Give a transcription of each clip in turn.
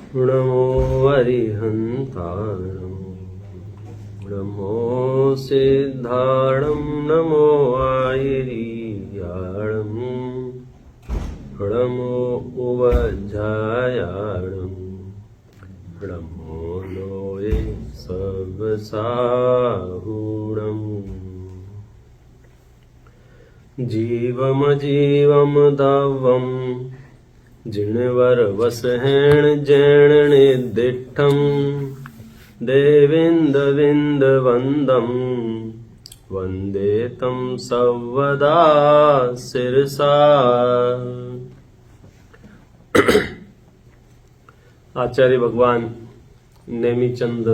नमो अरिहन्ताणं नमो सिद्धाणं नमो आयिर्याणं नमो उवज्झायाणं नमो लोये सर्वसाहुणम् जीवमजीवं दवं जिणवरवसहेण जैण निर्दिष्टं देवेन्दविन्दवन्दं वन्दे तं सर्वदा शिरसा। आचार्य भगवान नेमिचंद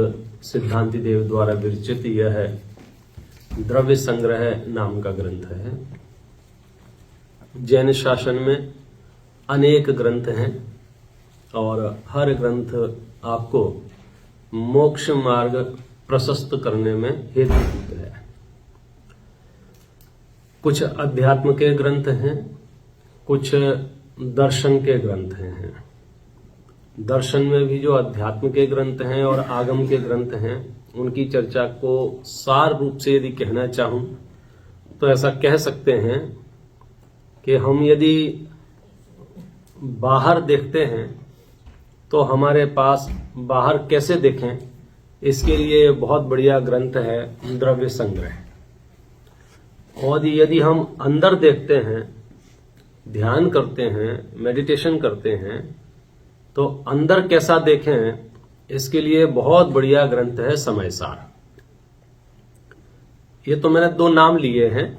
सिद्धांति देव द्वारा विरचित यह है द्रव्य संग्रह नाम का ग्रंथ है। जैन शासन में अनेक ग्रंथ हैं और हर ग्रंथ आपको मोक्ष मार्ग प्रशस्त करने में हेतुभूत है। कुछ अध्यात्म के ग्रंथ हैं, कुछ दर्शन के ग्रंथ हैं। दर्शन में भी जो अध्यात्म के ग्रंथ हैं और आगम के ग्रंथ हैं, उनकी चर्चा को सार रूप से यदि कहना चाहूं तो ऐसा कह सकते हैं कि हम यदि बाहर देखते हैं तो हमारे पास बाहर कैसे देखें, इसके लिए बहुत बढ़िया ग्रंथ है द्रव्य संग्रह। और यदि हम अंदर देखते हैं, ध्यान करते हैं, मेडिटेशन करते हैं, तो अंदर कैसा देखें, इसके लिए बहुत बढ़िया ग्रंथ है समय सार। ये तो मैंने दो नाम लिए हैं।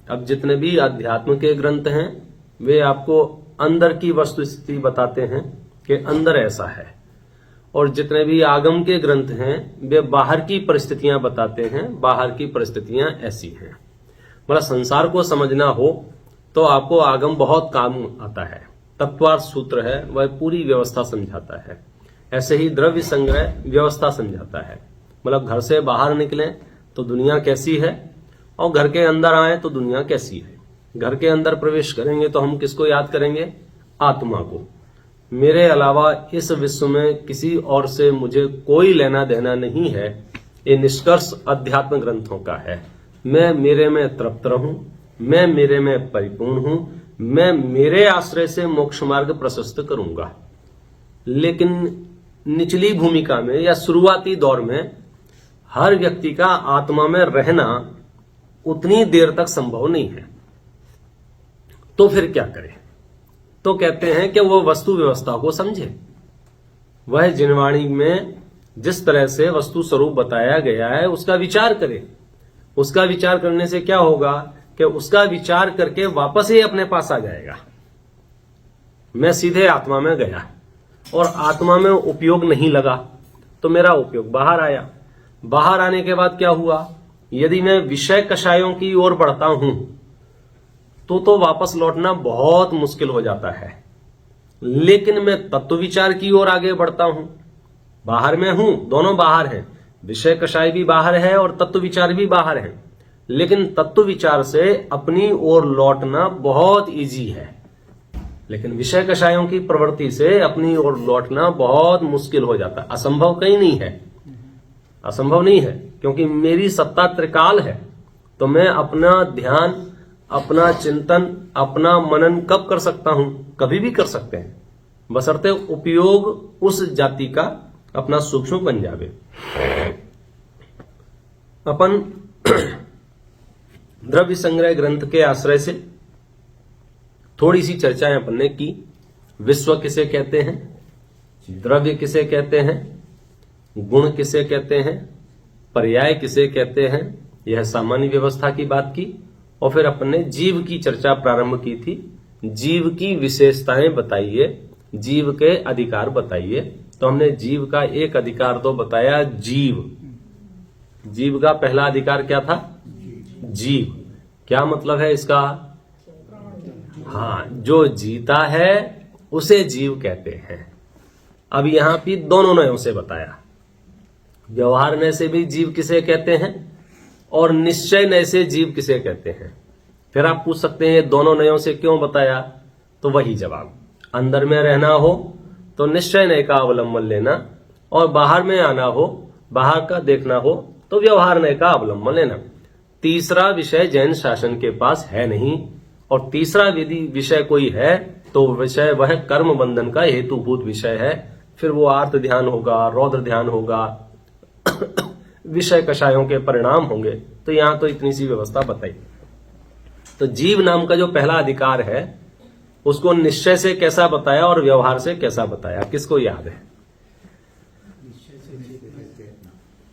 अब जितने भी अध्यात्म के ग्रंथ हैं वे आपको अंदर की वस्तु स्थिति बताते हैं कि अंदर ऐसा है, और जितने भी आगम के ग्रंथ हैं वे बाहर की परिस्थितियां बताते हैं, बाहर की परिस्थितियां ऐसी हैं। मतलब संसार को समझना हो तो आपको आगम बहुत काम आता है। तत्वार्थ सूत्र है, वह पूरी व्यवस्था समझाता है। ऐसे ही द्रव्य संग्रह व्यवस्था समझाता है। मतलब घर से बाहर निकलें तो दुनिया कैसी है, और घर के अंदर आए तो दुनिया कैसी है। घर के अंदर प्रवेश करेंगे तो हम किसको याद करेंगे? आत्मा को। मेरे अलावा इस विश्व में किसी और से मुझे कोई लेना देना नहीं है, ये निष्कर्ष अध्यात्म ग्रंथों का है। मैं मेरे में तृप्त रहूं, मैं मेरे में परिपूर्ण हूं, मैं मेरे आश्रय से मोक्ष मार्ग प्रशस्त करूंगा। लेकिन निचली भूमिका में या शुरुआती दौर में हर व्यक्ति का आत्मा में रहना उतनी देर तक संभव नहीं है। तो फिर क्या करे? तो कहते हैं कि वो वस्तु व्यवस्था को समझे। वह जिनवाणी में जिस तरह से वस्तु स्वरूप बताया गया है उसका विचार करे। उसका विचार करने से क्या होगा कि उसका विचार करके वापस ही अपने पास आ जाएगा। मैं सीधे आत्मा में गया और आत्मा में उपयोग नहीं लगा तो मेरा उपयोग बाहर आया। बाहर आने के बाद क्या हुआ? यदि मैं विषय कषायों की ओर बढ़ता हूं तो वापस लौटना बहुत मुश्किल हो जाता है। लेकिन मैं तत्व विचार की ओर आगे बढ़ता हूं। बाहर में हूं, दोनों बाहर हैं, विषय कषाय भी बाहर है और तत्व विचार भी बाहर है। लेकिन तत्व विचार से अपनी ओर लौटना बहुत इजी है, लेकिन विषय कषायों की प्रवृत्ति से अपनी ओर लौटना बहुत मुश्किल हो जाता है। असंभव कहीं नहीं है, असंभव नहीं है, क्योंकि मेरी सत्ता त्रिकाल है। तो मैं अपना ध्यान, अपना चिंतन, अपना मनन कब कर सकता हूं? कभी भी कर सकते हैं, बशर्ते उपयोग उस जाति का अपना सूक्ष्म बन जावे। अपन द्रव्य संग्रह ग्रंथ के आश्रय से थोड़ी सी चर्चाएं अपन ने की। विश्व किसे कहते हैं, द्रव्य किसे कहते हैं, गुण किसे कहते हैं, पर्याय किसे कहते हैं, यह सामान्य व्यवस्था की बात की। और फिर अपन ने जीव की चर्चा प्रारंभ की थी। जीव की विशेषताएं बताइए, जीव के अधिकार बताइए। तो हमने जीव का एक अधिकार तो बताया, जीव। जीव का पहला अधिकार क्या था? जीव। क्या मतलब है इसका? हाँ, जो जीता है उसे जीव कहते हैं। अब यहां भी दोनों नयों से बताया। व्यवहार नय से भी जीव किसे कहते हैं और निश्चय नय से जीव किसे कहते हैं। फिर आप पूछ सकते हैं ये दोनों नयों से क्यों बताया? तो वही जवाब, अंदर में रहना हो तो निश्चय नय का अवलंबन लेना, और बाहर में आना हो, बाहर का देखना हो तो व्यवहार नय का अवलंबन लेना। तीसरा विषय जैन शासन के पास है नहीं, और तीसरा यदि विषय कोई है तो विषय वह कर्म बंधन का हेतुभूत विषय है। फिर वो आर्त ध्यान होगा, रौद्र ध्यान होगा, विषय कषायों के परिणाम होंगे। तो यहां तो इतनी सी व्यवस्था बताई। तो जीव नाम का जो पहला अधिकार है उसको निश्चय से कैसा बताया और व्यवहार से कैसा बताया, किसको याद है?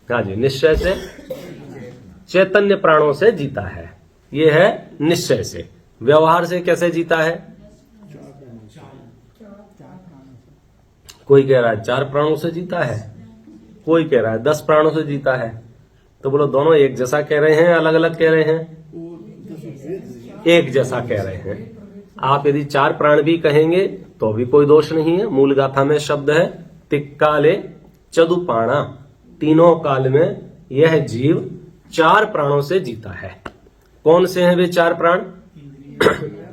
हाँ जी, निश्चय से चैतन्य प्राणों से जीता है, ये है निश्चय से। व्यवहार से कैसे जीता है? कोई कह रहा है 4 प्राणों से जीता है, कोई कह रहा है 10 प्राणों से जीता है। तो बोलो दोनों एक जैसा कह रहे हैं, अलग अलग कह रहे हैं? एक जैसा कह रहे हैं। आप यदि 4 प्राण भी कहेंगे तो भी कोई दोष नहीं है। मूल गाथा में शब्द है तिक्काले चदुपाणा, तीनों काल में यह जीव 4 प्राणों से जीता है। कौन से हैं वे 4 प्राण?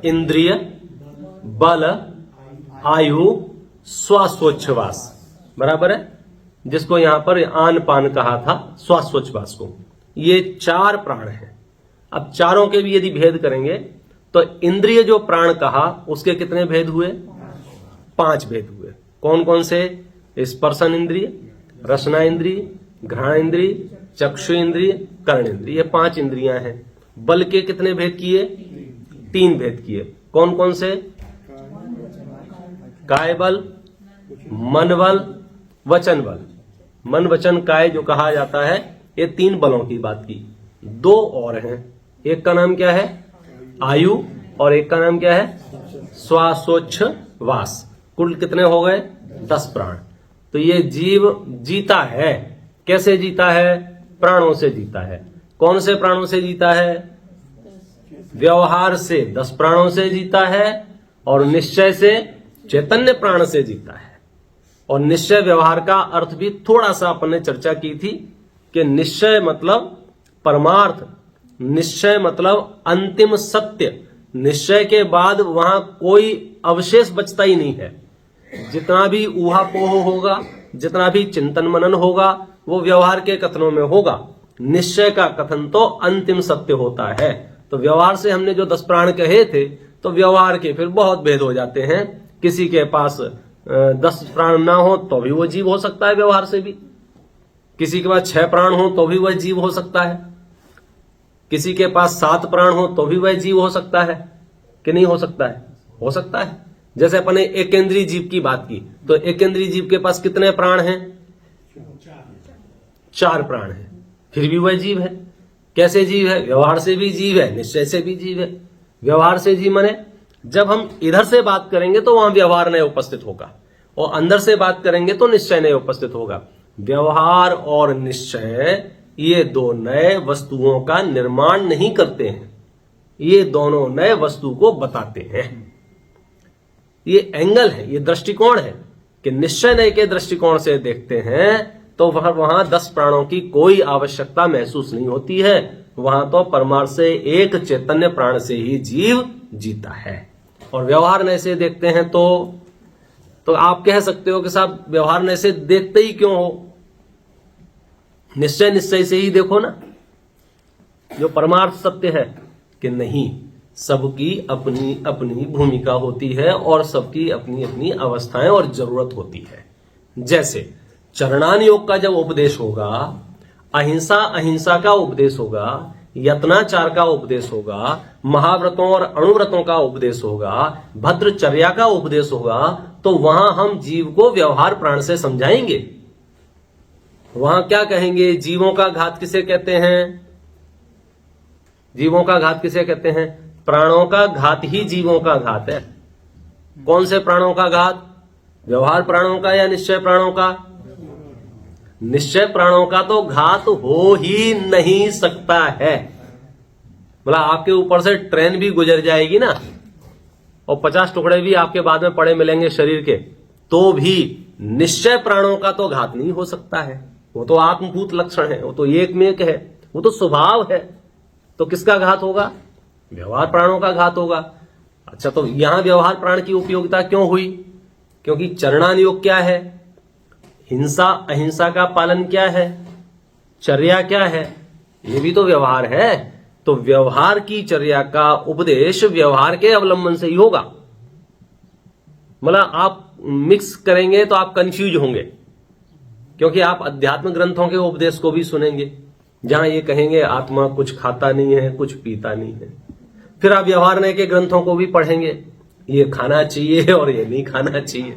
इंद्रिय, बल, आयु, श्वासोच्छ्वास। बराबर है, जिसको यहां पर आन पान कहा था, श्वासोच्छ्वास को। ये 4 प्राण हैं। अब चारों के भी यदि भेद करेंगे तो इंद्रिय जो प्राण कहा उसके कितने भेद हुए? 5 भेद हुए। कौन कौन से? स्पर्शन इंद्रिय, रसना इंद्रिय, घ्राण इंद्रिय, चक्षु इंद्रिय, कर्ण इंद्रिय, ये 5 इंद्रियां हैं। बल के कितने भेद किए? 3 भेद किए। कौन कौन से? काय बल, मन बल, वचन बल। मन वचन काय जो कहा जाता है, ये 3 बलों की बात की। 2 और हैं, एक का नाम क्या है? आयु, और एक का नाम क्या है? श्वासोच्छ्वास। कुल कितने हो गए? 10 प्राण। तो ये जीव जीता है। कैसे जीता है? प्राणों से जीता है। कौन से प्राणों से जीता है? व्यवहार से 10 प्राणों से जीता है, और निश्चय से चैतन्य प्राण से जीता है। और निश्चय व्यवहार का अर्थ भी थोड़ा सा अपन ने चर्चा की थी कि निश्चय मतलब परमार्थ, निश्चय मतलब अंतिम सत्य। निश्चय के बाद वहां कोई अवशेष बचता ही नहीं है। जितना भी ऊहापोह होगा, जितना भी चिंतन मनन होगा, वो व्यवहार के कथनों में होगा। निश्चय का कथन तो अंतिम सत्य होता है। तो व्यवहार से हमने जो 10 प्राण कहे थे, तो व्यवहार के फिर बहुत भेद हो जाते हैं। किसी के पास 10 प्राण ना हो तो भी वो जीव हो सकता है व्यवहार से भी। किसी के पास 6 प्राण हो तो भी वह जीव हो सकता है। किसी के पास 7 प्राण हो तो भी वह जीव हो सकता है कि नहीं हो सकता है? हो सकता है। जैसे अपन ने एकेंद्रीय जीव की बात की, तो एकेंद्रीय जीव के पास कितने प्राण हैं? 4 प्राण हैं, फिर भी वह जीव है। कैसे जीव है? व्यवहार से भी जीव है, निश्चय से भी जीव है। व्यवहार से जीव माने जब हम इधर से बात करेंगे तो वहां व्यवहार नहीं उपस्थित होगा, और अंदर से बात करेंगे तो निश्चय नहीं उपस्थित होगा। व्यवहार और निश्चय ये 2 नए वस्तुओं का निर्माण नहीं करते हैं, ये दोनों नए वस्तु को बताते हैं। ये एंगल है, ये दृष्टिकोण है कि निश्चय नय के दृष्टिकोण से देखते हैं तो वहां 10 प्राणों की कोई आवश्यकता महसूस नहीं होती है। वहां तो परमार्थ से एक चैतन्य प्राण से ही जीव जीता है। और व्यवहार नय से देखते हैं तो आप कह सकते हो कि साहब व्यवहार नय से देखते ही क्यों हो? निश्चय निश्चय से ही देखो ना, जो परमार्थ सत्य है। कि नहीं, सबकी अपनी अपनी भूमिका होती है और सबकी अपनी अपनी अवस्थाएं और जरूरत होती है। जैसे चरणान योग का जब उपदेश होगा, अहिंसा अहिंसा का उपदेश होगा, यत्नाचार का उपदेश होगा, महाव्रतों और अणुव्रतों का उपदेश होगा, भद्रचर्या का उपदेश होगा, तो वहां हम जीव को व्यवहार प्राण से समझाएंगे। वहां क्या कहेंगे? जीवों का घात किसे कहते हैं? जीवों का घात किसे कहते हैं? प्राणों का घात ही जीवों का घात है। कौन से प्राणों का घात? व्यवहार प्राणों का या निश्चय प्राणों का? निश्चय प्राणों का तो घात हो ही नहीं सकता है। मतलब आपके ऊपर से ट्रेन भी गुजर जाएगी ना, और 50 टुकड़े भी आपके बाद में पड़े मिलेंगे शरीर के, तो भी निश्चय प्राणों का तो घात नहीं हो सकता है। वो तो आत्मभूत लक्षण है, वो तो एक में एक है, वो तो स्वभाव है। तो किसका घात होगा? व्यवहार प्राणों का घात होगा। अच्छा, तो यहां व्यवहार प्राण की उपयोगिता क्यों हुई? क्योंकि चरणान योग क्या है, हिंसा अहिंसा का पालन क्या है, चर्या क्या है, ये भी तो व्यवहार है। तो व्यवहार की चर्या का उपदेश व्यवहार के अवलंबन से ही होगा। मतलब आप मिक्स करेंगे तो आप कंफ्यूज होंगे, क्योंकि आप अध्यात्म ग्रंथों के उपदेश को भी सुनेंगे जहां ये कहेंगे आत्मा कुछ खाता नहीं है, कुछ पीता नहीं है। फिर आप व्यवहार नय के ग्रंथों को भी पढ़ेंगे, ये खाना चाहिए और ये नहीं खाना चाहिए।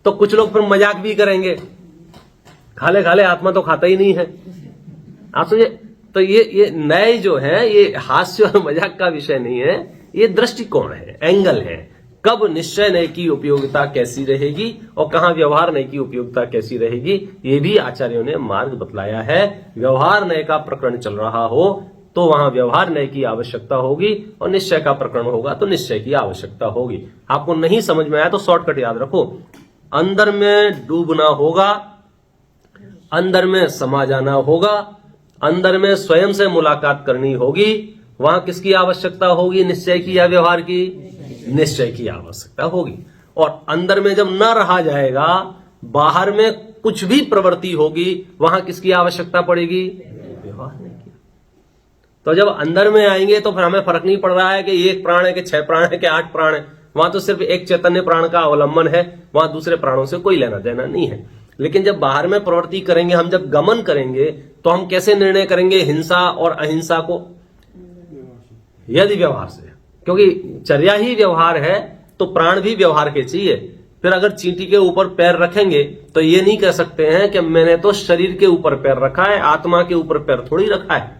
तो कुछ लोग फिर मजाक भी करेंगे, खाले खाले आत्मा तो खाता ही नहीं है। आप समझे? तो ये नए जो है, ये हास्य और मजाक का विषय नहीं है, ये दृष्टिकोण है, एंगल है। कब निश्चय नय की उपयोगिता कैसी रहेगी और कहां व्यवहार नय की उपयोगिता कैसी रहेगी, ये भी आचार्यों ने मार्ग बतलाया है। व्यवहार नय का प्रकरण चल रहा हो तो वहां व्यवहार नय की आवश्यकता होगी, और निश्चय का प्रकरण होगा तो निश्चय की आवश्यकता होगी। आपको नहीं समझ में आया तो शॉर्टकट याद रखो, अंदर में डूबना होगा, अंदर में समा जाना होगा, अंदर में स्वयं से मुलाकात करनी होगी। वहां किसकी आवश्यकता होगी, निश्चय की या व्यवहार की? निश्चय की आवश्यकता होगी। और अंदर में जब न रहा जाएगा, बाहर में कुछ भी प्रवृत्ति होगी, वहां किसकी आवश्यकता पड़ेगी? व्यवहार नहीं की। तो जब अंदर में आएंगे तो फिर हमें फर्क नहीं पड़ रहा है कि एक प्राण है कि 6 प्राण है कि 8 प्राण है। वहां तो सिर्फ एक चैतन्य प्राण का अवलंबन है, वहां दूसरे प्राणों से कोई लेना देना नहीं है। लेकिन जब बाहर में प्रवृत्ति करेंगे, हम जब गमन करेंगे, तो हम कैसे निर्णय करेंगे हिंसा और अहिंसा को? यदि व्यवहार से, क्योंकि चर्या ही व्यवहार है तो प्राण भी व्यवहार के चाहिए। फिर अगर चींटी के ऊपर पैर रखेंगे तो ये नहीं कह सकते हैं कि मैंने तो शरीर के ऊपर पैर रखा है, आत्मा के ऊपर पैर थोड़ी रखा है।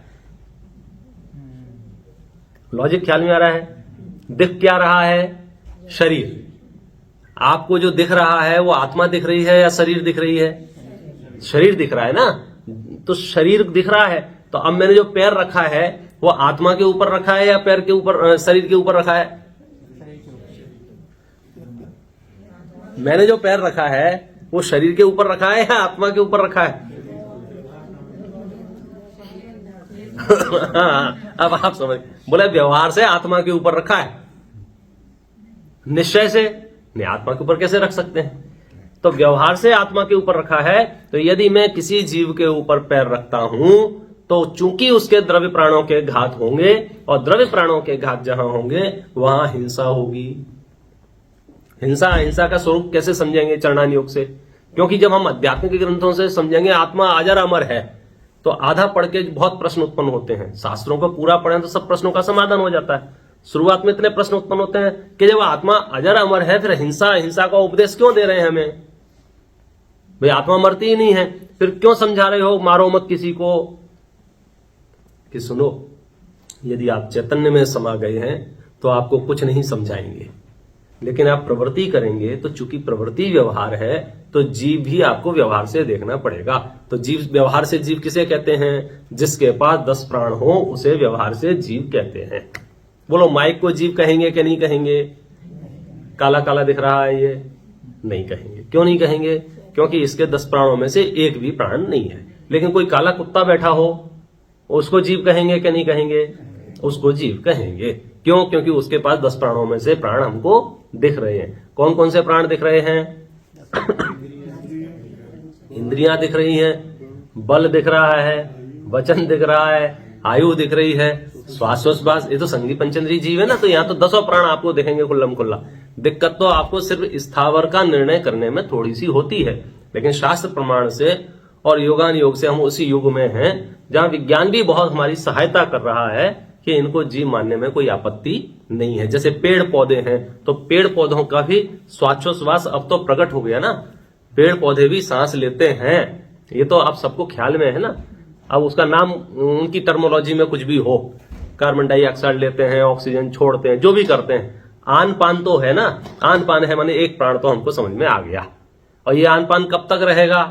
लॉजिक ख्याल में आ रहा है? दिख क्या रहा है? शरीर। आपको जो दिख रहा है वो आत्मा दिख रही है या शरीर दिख रही है? शरीर दिख रहा है ना। तो शरीर दिख रहा है, तो अब मैंने जो पैर रखा है वो आत्मा के ऊपर रखा है या पैर के ऊपर, शरीर के ऊपर रखा है? मैंने जो पैर रखा है वो शरीर के ऊपर रखा है या आत्मा के ऊपर रखा है? अब आप समझ बोले, व्यवहार से आत्मा के ऊपर रखा है, निश्चय से नहीं, आत्मा के ऊपर कैसे रख सकते हैं? तो व्यवहार से आत्मा के ऊपर रखा है। तो यदि मैं किसी जीव के ऊपर पैर रखता हूं तो चूंकि उसके द्रव्य प्राणों के घात होंगे, और द्रव्य प्राणों के घात जहां होंगे वहां हिंसा होगी। हिंसा अहिंसा का स्वरूप कैसे समझेंगे? चरणान योग से। क्योंकि जब हम अध्यात्म के ग्रंथों से समझेंगे आत्मा अजर अमर है, तो आधा पढ़ के बहुत प्रश्न उत्पन्न होते हैं। शास्त्रों को पूरा पढ़ें तो सब प्रश्नों का समाधान हो जाता है। शुरुआत में इतने प्रश्न उत्पन्न होते हैं कि जब आत्मा अजर अमर है, फिर हिंसा अहिंसा का उपदेश क्यों दे रहे हैं हमें? भाई आत्मा मरती ही नहीं है, फिर क्यों समझा रहे हो मारो मत किसी को? कि सुनो, यदि आप चैतन्य में समा गए हैं तो आपको कुछ नहीं समझाएंगे, लेकिन आप प्रवृत्ति करेंगे तो चूंकि प्रवृत्ति व्यवहार है तो जीव भी आपको व्यवहार से देखना पड़ेगा। तो जीव, व्यवहार से जीव किसे कहते हैं? जिसके पास 10 प्राण हो उसे व्यवहार से जीव कहते हैं। बोलो, माइक को जीव कहेंगे कि नहीं कहेंगे? काला काला दिख रहा है ये, नहीं कहेंगे। क्यों नहीं कहेंगे? क्योंकि इसके 10 प्राणों में से एक भी प्राण नहीं है। लेकिन कोई काला कुत्ता बैठा हो, उसको जीव कहेंगे कि नहीं कहेंगे? उसको जीव कहेंगे। क्यों? क्योंकि उसके पास 10 प्राणों में से प्राण हमको दिख रहे हैं। कौन कौन से प्राण दिख रहे हैं? इंद्रियां दिख रही हैं, बल दिख रहा है, वचन दिख रहा है, आयु दिख रही है, श्वासोश्वास, ये तो संगी पंचेंद्रिय जीव है ना। तो यहाँ तो 10 प्राण आपको दिखेंगे खुल्लम खुल्ला। दिक्कत तो आपको सिर्फ स्थावर का निर्णय करने में थोड़ी सी होती है, लेकिन शास्त्र प्रमाण से और योगान योग से हम उसी युग में हैं जहां विज्ञान भी बहुत हमारी सहायता कर रहा है कि इनको जीव मानने में कोई आपत्ति नहीं है। जैसे पेड़ पौधे हैं, तो पेड़ पौधों का भी श्वासोश्वास अब तो प्रकट हो गया ना। पेड़ पौधे भी सांस लेते हैं, ये तो आप सबको ख्याल में है ना। अब उसका नाम उनकी टर्मोलॉजी में कुछ भी हो, कार्बन डाइऑक्साइड लेते हैं, ऑक्सीजन छोड़ते हैं, जो भी करते हैं, आन पान तो है ना। आन पान है माने एक प्राण तो हमको समझ में आ गया। और ये आन पान कब तक रहेगा?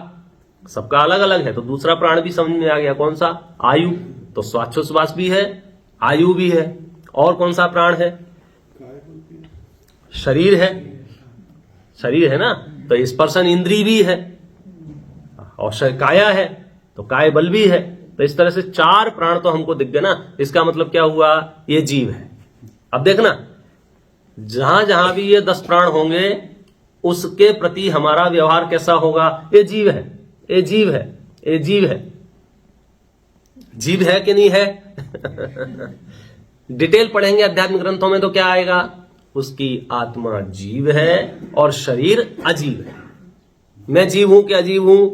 सबका अलग अलग है। तो दूसरा प्राण भी समझ में आ गया, कौन सा? आयु। तो श्वासोश्वास भी है, आयु भी है। और कौन सा प्राण है? शरीर है, शरीर है ना। तो स्पर्शन इंद्री भी है, और काया है तो काय बल भी है। तो इस तरह से 4 प्राण तो हमको दिख गए ना। इसका मतलब क्या हुआ? ये जीव है। अब देखना, जहां जहां भी ये 10 प्राण होंगे उसके प्रति हमारा व्यवहार कैसा होगा? ये जीव है, ये जीव है, ये जीव है। जीव है कि नहीं है? डिटेल पढ़ेंगे अध्यात्म ग्रंथों में तो क्या आएगा? उसकी आत्मा जीव है और शरीर अजीव है। मैं जीव हूं कि अजीव हूं?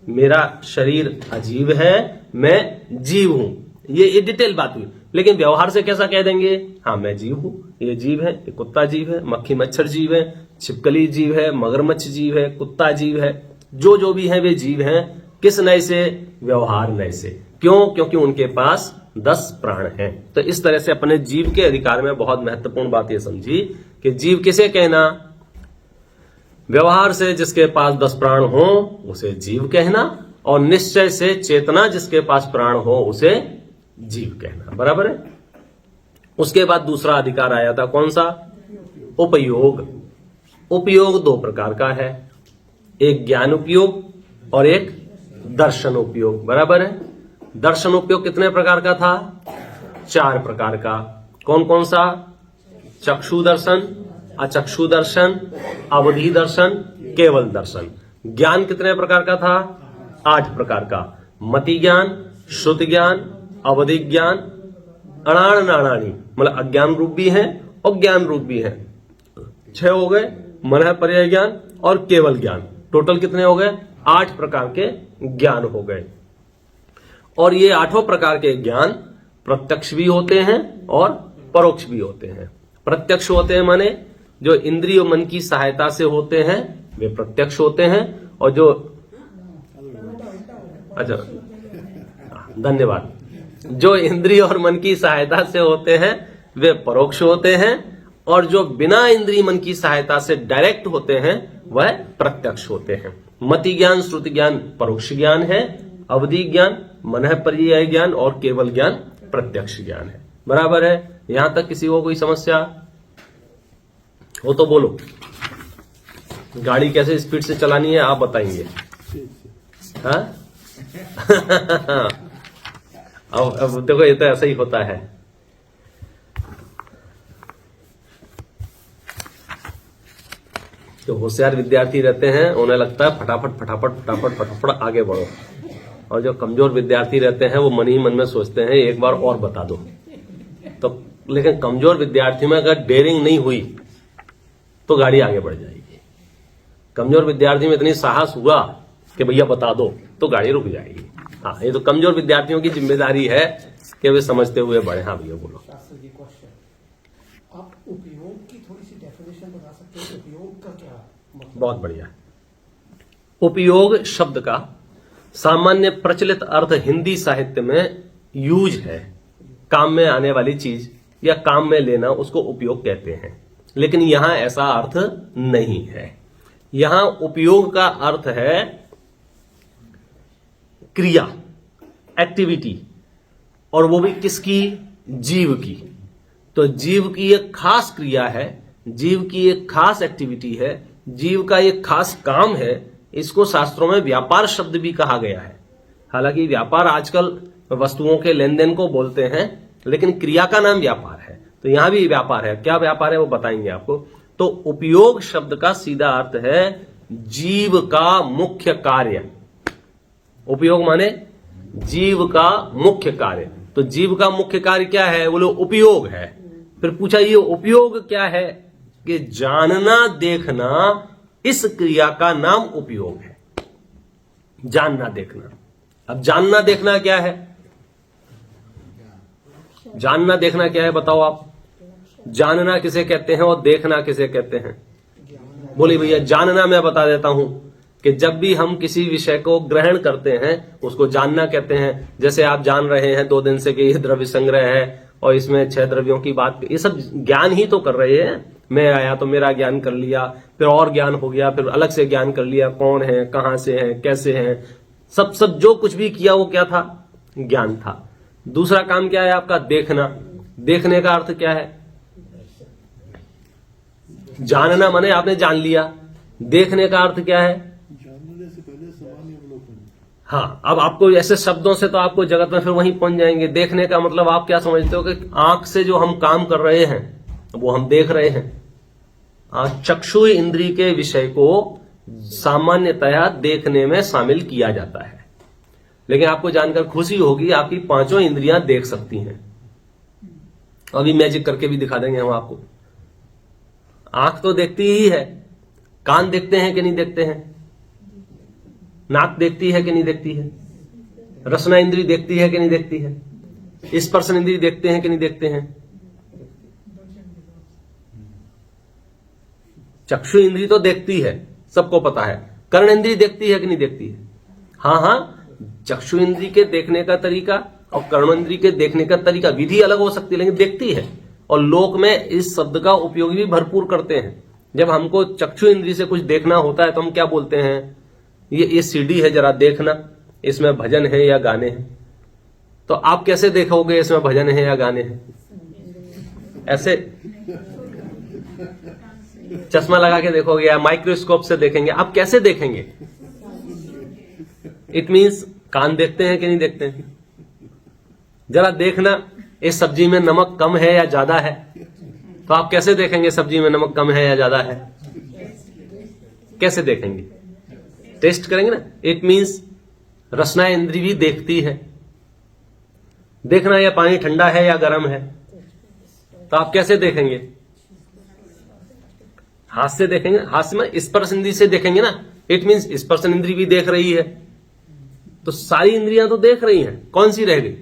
मेरा शरीर अजीव है, मैं जीव हूं। ये डिटेल बात हुई। लेकिन व्यवहार से कैसा कह देंगे? हाँ, मैं जीव हूं, ये जीव है, ये कुत्ता जीव है, मक्खी मच्छर जीव है, छिपकली जीव है, मगरमच्छ जीव है, कुत्ता जीव है, जो भी है वे जीव हैं। किस नए से? व्यवहार नए से। क्यों? क्योंकि उनके पास 10 प्राण हैं। तो इस तरह से अपने जीव के अधिकार में बहुत महत्वपूर्ण बात यह समझी कि जीव किसे कहना? व्यवहार से जिसके पास 10 प्राण हो उसे जीव कहना, और निश्चय से चेतना जिसके पास प्राण हो उसे जीव कहना। बराबर है? उसके बाद दूसरा अधिकार आया था, कौन सा? उपयोग। उपयोग 2 प्रकार का है, एक ज्ञान उपयोग और एक दर्शन उपयोग। बराबर है? दर्शन उपयोग कितने प्रकार का था? 4 प्रकार का। कौन कौन सा? चक्षु दर्शन, अचक्षु दर्शन, अवधि दर्शन, केवल दर्शन। ज्ञान कितने प्रकार का था? 8 प्रकार का। मति ज्ञान, श्रुति ज्ञान, अवधि ज्ञान, अणाण नाणाणी, मतलब अज्ञान रूप भी है और ज्ञान रूप भी है। 6 हो गए। मन पर्याय ज्ञान और केवल ज्ञान। टोटल कितने हो गए? 8 प्रकार के ज्ञान हो गए। और ये 8 प्रकार के ज्ञान प्रत्यक्ष भी होते हैं और परोक्ष भी होते हैं। प्रत्यक्ष होते हैं माने जो इंद्रिय मन की सहायता से होते हैं वे प्रत्यक्ष होते हैं, और जो अच्छा धन्यवाद, जो इंद्रिय और मन की सहायता से होते हैं वे परोक्ष होते हैं, और जो बिना इंद्रिय मन की सहायता से डायरेक्ट होते हैं वह प्रत्यक्ष होते हैं। मति ज्ञान, श्रुति ज्ञान परोक्ष ज्ञान है, अवधि ज्ञान मन पर्याय ज्ञान और केवल ज्ञान प्रत्यक्ष ज्ञान है। बराबर है? यहां तक किसी को कोई समस्या हो तो बोलो। गाड़ी कैसे स्पीड से चलानी है आप बताएंगे? हाँ? अब देखो ये तो ऐसा ही होता है। जो होशियार विद्यार्थी रहते हैं उन्हें लगता है फटाफट फटाफट फटाफट फटाफट आगे बढ़ो, और जो कमजोर विद्यार्थी रहते हैं वो मन ही मन में सोचते हैं एक बार और बता दो। तो लेकिन कमजोर विद्यार्थी में अगर डेयरिंग नहीं हुई तो गाड़ी आगे बढ़ जाएगी। कमजोर विद्यार्थी में इतनी साहस हुआ कि भैया बता दो तो गाड़ी रुक जाएगी। हाँ, ये तो कमजोर विद्यार्थियों की जिम्मेदारी है कि वे समझते हुए बढ़े। हाँ भैया बोलो। आप उपयोग की थोड़ी सी डेफिनेशन बता सकते हैं? उपयोग का क्या मतलब? बहुत बढ़िया। उपयोग शब्द का सामान्य प्रचलित अर्थ हिंदी साहित्य में यूज है, काम में आने वाली चीज या काम में लेना, उसको उपयोग कहते हैं। लेकिन यहां ऐसा अर्थ नहीं है। यहां उपयोग का अर्थ है क्रिया, एक्टिविटी, और वो भी किसकी? जीव की। तो जीव की एक खास क्रिया है, जीव की एक खास एक्टिविटी है, जीव का एक खास काम है। इसको शास्त्रों में व्यापार शब्द भी कहा गया है। हालांकि व्यापार आजकल वस्तुओं के लेन देन को बोलते हैं, लेकिन क्रिया का नाम व्यापार है। तो यहां भी व्यापार है। क्या व्यापार है वो बताएंगे आपको। तो उपयोग शब्द का सीधा अर्थ है जीव का मुख्य कार्य। उपयोग माने जीव का मुख्य कार्य। तो जीव का मुख्य कार्य क्या है? बोलो उपयोग है। फिर पूछा ये उपयोग क्या है? कि जानना देखना, इस क्रिया का नाम उपयोग है। जानना देखना। अब जानना देखना क्या है? जानना देखना क्या है बताओ आप। जानना किसे कहते हैं और देखना किसे कहते हैं? बोलिए भैया। जानना मैं बता देता हूं कि जब भी हम किसी विषय को ग्रहण करते हैं उसको जानना कहते हैं। जैसे आप जान रहे हैं 2 दिन से कि ये द्रव्य संग्रह है और इसमें 6 द्रव्यों की बात, ये सब ज्ञान ही तो कर रहे हैं। मैं आया तो मेरा ज्ञान कर लिया, फिर और ज्ञान हो गया, फिर अलग से ज्ञान कर लिया, कौन है, कहां से है, कैसे है, सब जो कुछ भी किया वो क्या था? ज्ञान था। दूसरा काम क्या है आपका? देखना। देखने का अर्थ क्या है? जानना माने आपने जान लिया। देखने का अर्थ क्या है? जानने से पहले सामान्य अवलोकन। हाँ, अब आपको ऐसे शब्दों से तो आपको जगत में फिर वहीं पहुंच जाएंगे। देखने का मतलब आप क्या समझते हो कि आंख से जो हम काम कर रहे हैं वो हम देख रहे हैं। चक्षु इंद्री के विषय को सामान्यतया देखने में शामिल किया जाता है। लेकिन आपको जानकर खुशी होगी, आपकी पांचों इंद्रियां देख सकती हैं। अभी मैजिक करके भी दिखा देंगे हम आपको। आंख तो देखती ही है, कान देखते हैं कि नहीं देखते हैं, नाक देखती है कि नहीं देखती है, रसना इंद्री देखती है कि नहीं देखती है, स्पर्श इंद्री देखते हैं कि नहीं देखते हैं। चक्षु इंद्री तो देखती है, सबको पता है। कर्ण इंद्री देखती है कि नहीं देखती है? हाँ, चक्षु इंद्री के देखने का तरीका और कर्ण इंद्री के देखने का तरीका, विधि अलग हो सकती है, लेकिन देखती है। और लोक में इस शब्द का उपयोग भी भरपूर करते हैं। जब हमको चक्षु इंद्री से कुछ देखना होता है तो हम क्या बोलते हैं, ये सीडी है, जरा देखना, इसमें भजन है या गाने हैं। तो आप कैसे देखोगे इसमें भजन है या गाने हैं? ऐसे चश्मा लगा के देखोगे या माइक्रोस्कोप से देखेंगे? आप कैसे देखेंगे? इट मीन्स कान देखते हैं कि नहीं देखते हैं? जरा देखना, इस सब्जी में नमक कम है या ज्यादा है। तो आप कैसे देखेंगे सब्जी में नमक कम है या ज्यादा है? कैसे देखेंगे? टेस्ट करेंगे ना। इट मीन्स रसना इंद्री भी देखती है। देखना या पानी ठंडा है या गर्म है, तो आप कैसे देखेंगे? हाथ से देखेंगे। हाथ में स्पर्श इंद्री से देखेंगे ना। इट मीन्स स्पर्श इंद्री भी देख रही है। तो सारी इंद्रियां तो देख रही हैं, कौन सी रह गई?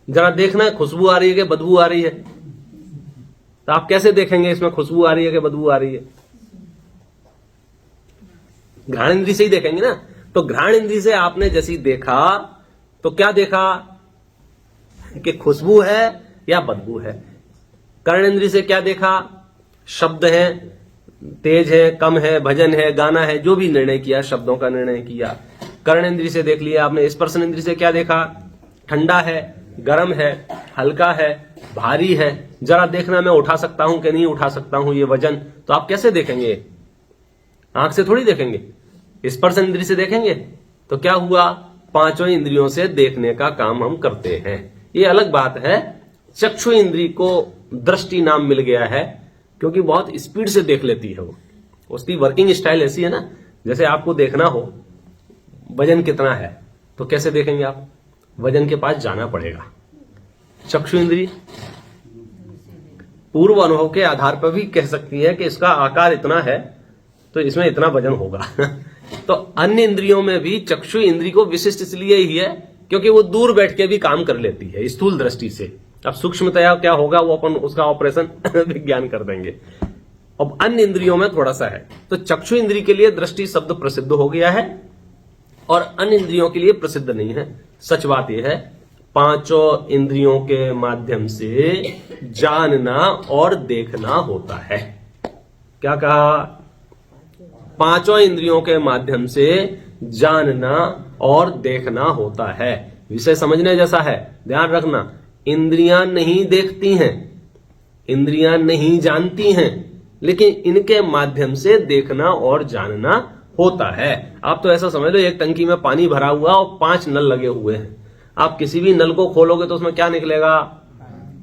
जरा देखना, खुशबू आ रही है कि बदबू आ रही है? तो आप कैसे देखेंगे इसमें खुशबू आ रही है कि बदबू आ रही है? घ्राण इंद्री से ही देखेंगे ना। तो घ्राण इंद्री से आपने जैसी देखा तो क्या देखा कि खुशबू है या बदबू है। कर्ण इंद्री से क्या देखा? शब्द है, तेज है, कम है, भजन है, गाना है, जो भी निर्णय किया, शब्दों का निर्णय किया। कर्ण इंद्री से देख लिया आपने। स्पर्श इंद्री से क्या देखा? ठंडा है, गर्म है, हल्का है, भारी है। जरा देखना, मैं उठा सकता हूं कि नहीं उठा सकता हूं ये वजन। तो आप कैसे देखेंगे? आंख से थोड़ी देखेंगे, स्पर्श इंद्री से देखेंगे। तो क्या हुआ? पांचों इंद्रियों से देखने का काम हम करते हैं। ये अलग बात है। चक्षु इंद्री को दृष्टि नाम मिल गया है क्योंकि बहुत स्पीड से देख लेती है वो। उसकी वर्किंग स्टाइल ऐसी है ना, जैसे आपको देखना हो वजन कितना है, तो कैसे देखेंगे आप? वजन के पास जाना पड़ेगा। चक्षु इंद्री पूर्व अनुभव के आधार पर भी कह सकती है कि इसका आकार इतना है तो इसमें इतना वजन होगा। तो अन्य इंद्रियों में भी चक्षु इंद्री को विशिष्ट इसलिए ही है क्योंकि वो दूर बैठ के भी काम कर लेती है स्थूल दृष्टि से। अब सूक्ष्मतया क्या होगा वो अपन उसका ऑपरेशन विज्ञान कर देंगे। अब अन्य इंद्रियों में थोड़ा सा है। तो चक्षु इंद्री के लिए दृष्टि शब्द प्रसिद्ध हो गया है और अन्य इंद्रियों के लिए प्रसिद्ध नहीं है। सच बात यह है, पांचों इंद्रियों के माध्यम से जानना और देखना होता है। क्या कहा? पांचों इंद्रियों के माध्यम से जानना और देखना होता है। विषय समझने जैसा है, ध्यान रखना। इंद्रियां नहीं देखती हैं, इंद्रियां नहीं जानती हैं, लेकिन इनके माध्यम से देखना और जानना होता है। आप तो ऐसा समझ लो, एक टंकी में पानी भरा हुआ और 5 नल लगे हुए हैं। आप किसी भी नल को खोलोगे तो उसमें क्या निकलेगा?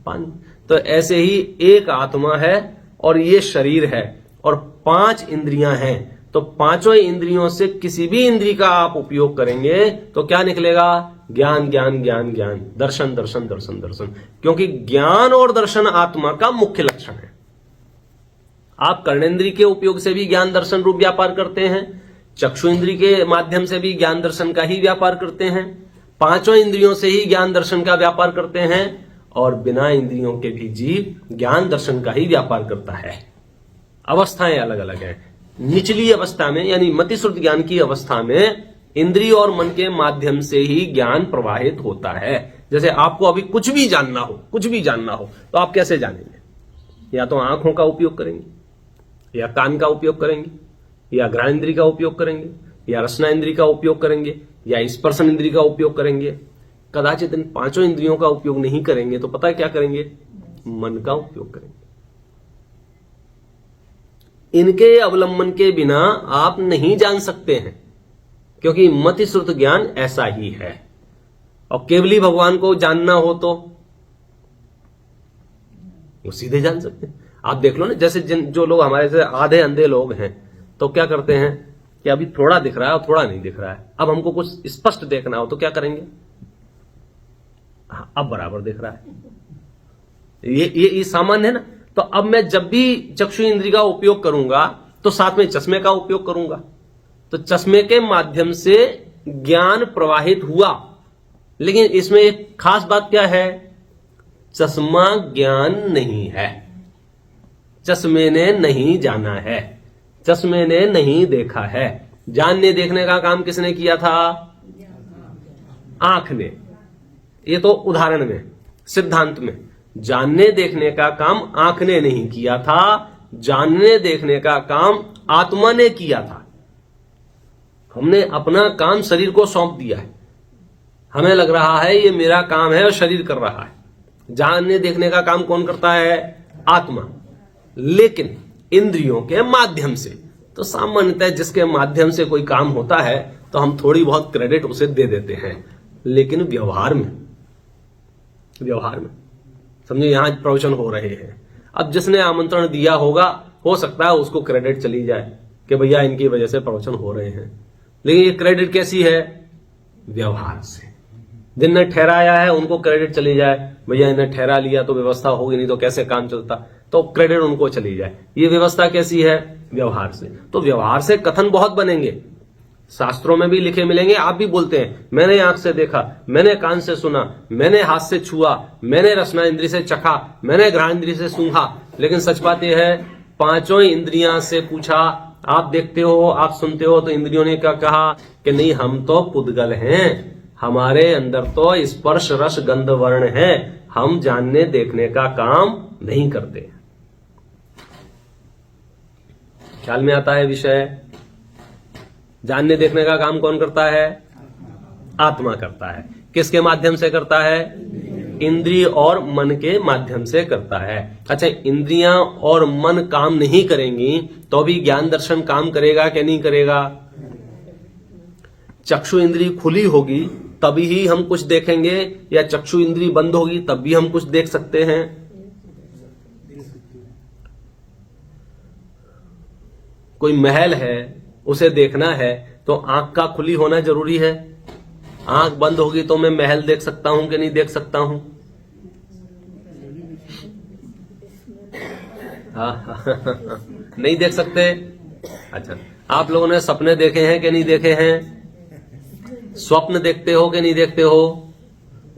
पानी। तो ऐसे ही एक आत्मा है और ये शरीर है और 5 इंद्रियां हैं। तो पांचों इंद्रियों से किसी भी इंद्री का आप उपयोग करेंगे तो क्या निकलेगा? ज्ञान ज्ञान ज्ञान ज्ञान, दर्शन दर्शन दर्शन दर्शन। क्योंकि ज्ञान और दर्शन आत्मा का मुख्य लक्षण है। आप कर्णेंद्री के उपयोग से भी ज्ञान दर्शन रूप व्यापार करते हैं, चक्षु इंद्री के माध्यम से भी ज्ञान दर्शन का ही व्यापार करते हैं, पांचों इंद्रियों से ही ज्ञान दर्शन का व्यापार करते हैं और बिना इंद्रियों के भी जीव ज्ञान दर्शन का ही व्यापार करता है। अवस्थाएं अलग अलग हैं। निचली अवस्था में यानी मतिश्रुत ज्ञान की अवस्था में इंद्रिय और मन के माध्यम से ही ज्ञान प्रवाहित होता है। जैसे आपको अभी कुछ भी जानना हो तो आप कैसे जानेंगे? या तो आंखों का उपयोग करेंगे या कान का उपयोग करेंगे या घ्राण इंद्री का उपयोग करेंगे या रसना इंद्री का उपयोग करेंगे या स्पर्शन इंद्री का उपयोग करेंगे। कदाचित इन पांचों इंद्रियों का उपयोग नहीं करेंगे तो पता है क्या करेंगे? मन का उपयोग करेंगे। इनके अवलंबन के बिना आप नहीं जान सकते हैं क्योंकि मतिश्रुत ज्ञान ऐसा ही है। और केवली भगवान को जानना हो तो वो सीधे जान सकते हैं। आप देख लो ना, जैसे जो लोग हमारे से आधे अंधे लोग हैं तो क्या करते हैं कि अभी थोड़ा दिख रहा है और थोड़ा नहीं दिख रहा है, अब हमको कुछ स्पष्ट देखना हो तो क्या करेंगे, हाँ, अब बराबर दिख रहा है। ये सामान्य है ना। तो अब मैं जब भी चक्षु इंद्रिय का उपयोग करूंगा तो साथ में चश्मे का उपयोग करूंगा, तो चश्मे के माध्यम से ज्ञान प्रवाहित हुआ। लेकिन इसमें एक खास बात क्या है, चश्मा ज्ञान नहीं है, चश्मे ने नहीं जाना है, चश्मे ने नहीं देखा है। जानने देखने का काम किसने किया था, आंख ने। ये तो उदाहरण में, सिद्धांत में जानने देखने का काम आंख ने नहीं किया था, जानने देखने का काम आत्मा ने किया था। हमने अपना काम शरीर को सौंप दिया है, हमें लग रहा है ये मेरा काम है और शरीर कर रहा है। जानने देखने का काम कौन करता है, आत्मा, लेकिन इंद्रियों के माध्यम से। तो सामान्यतः जिसके माध्यम से कोई काम होता है तो हम थोड़ी बहुत क्रेडिट उसे दे देते हैं, लेकिन व्यवहार में समझिए यहां प्रवचन हो रहे हैं, अब जिसने आमंत्रण दिया होगा हो सकता है उसको क्रेडिट चली जाए कि भैया इनकी वजह से प्रवचन हो रहे हैं, लेकिन ये क्रेडिट कैसी है, व्यवहार से। जिनने ठहराया है उनको क्रेडिट चली जाए, भैया इन्हें ठहरा लिया तो व्यवस्था होगी, नहीं तो कैसे काम चलता, तो क्रेडिट उनको चली जाए। ये व्यवस्था कैसी है, व्यवहार से। तो व्यवहार से कथन बहुत बनेंगे, शास्त्रों में भी लिखे मिलेंगे। आप भी बोलते हैं मैंने आंख से देखा, मैंने कान से सुना, मैंने हाथ से छुआ, मैंने रसना इंद्रिय से चखा, मैंने घ्राण इंद्रिय से सूंघा। लेकिन सच बात यह है, पांचों इंद्रियां से पूछा, आप देखते हो, आप सुनते हो, तो इंद्रियों ने क्या कहा कि नहीं, हम तो पुद्गल हैं, हमारे अंदर तो स्पर्श रस गंध वर्ण है, हम जानने देखने का काम नहीं करते। ख्याल में आता है विषय। जानने देखने का काम कौन करता है, आत्मा करता है। किसके माध्यम से करता है, इंद्रिय और मन के माध्यम से करता है। अच्छा, इंद्रियां और मन काम नहीं करेंगी तो भी ज्ञान दर्शन काम करेगा कि नहीं करेगा। चक्षु इंद्रिय खुली होगी तभी ही हम कुछ देखेंगे, या चक्षु इंद्रिय बंद होगी तब भी हम कुछ देख सकते हैं। कोई महल है उसे देखना है तो आंख का खुली होना जरूरी है। आंख बंद होगी तो मैं महल देख सकता हूं कि नहीं देख सकता हूं। नहीं देख सकते। अच्छा, आप लोगों ने सपने देखे हैं कि नहीं देखे हैं, स्वप्न देखते हो कि नहीं देखते हो।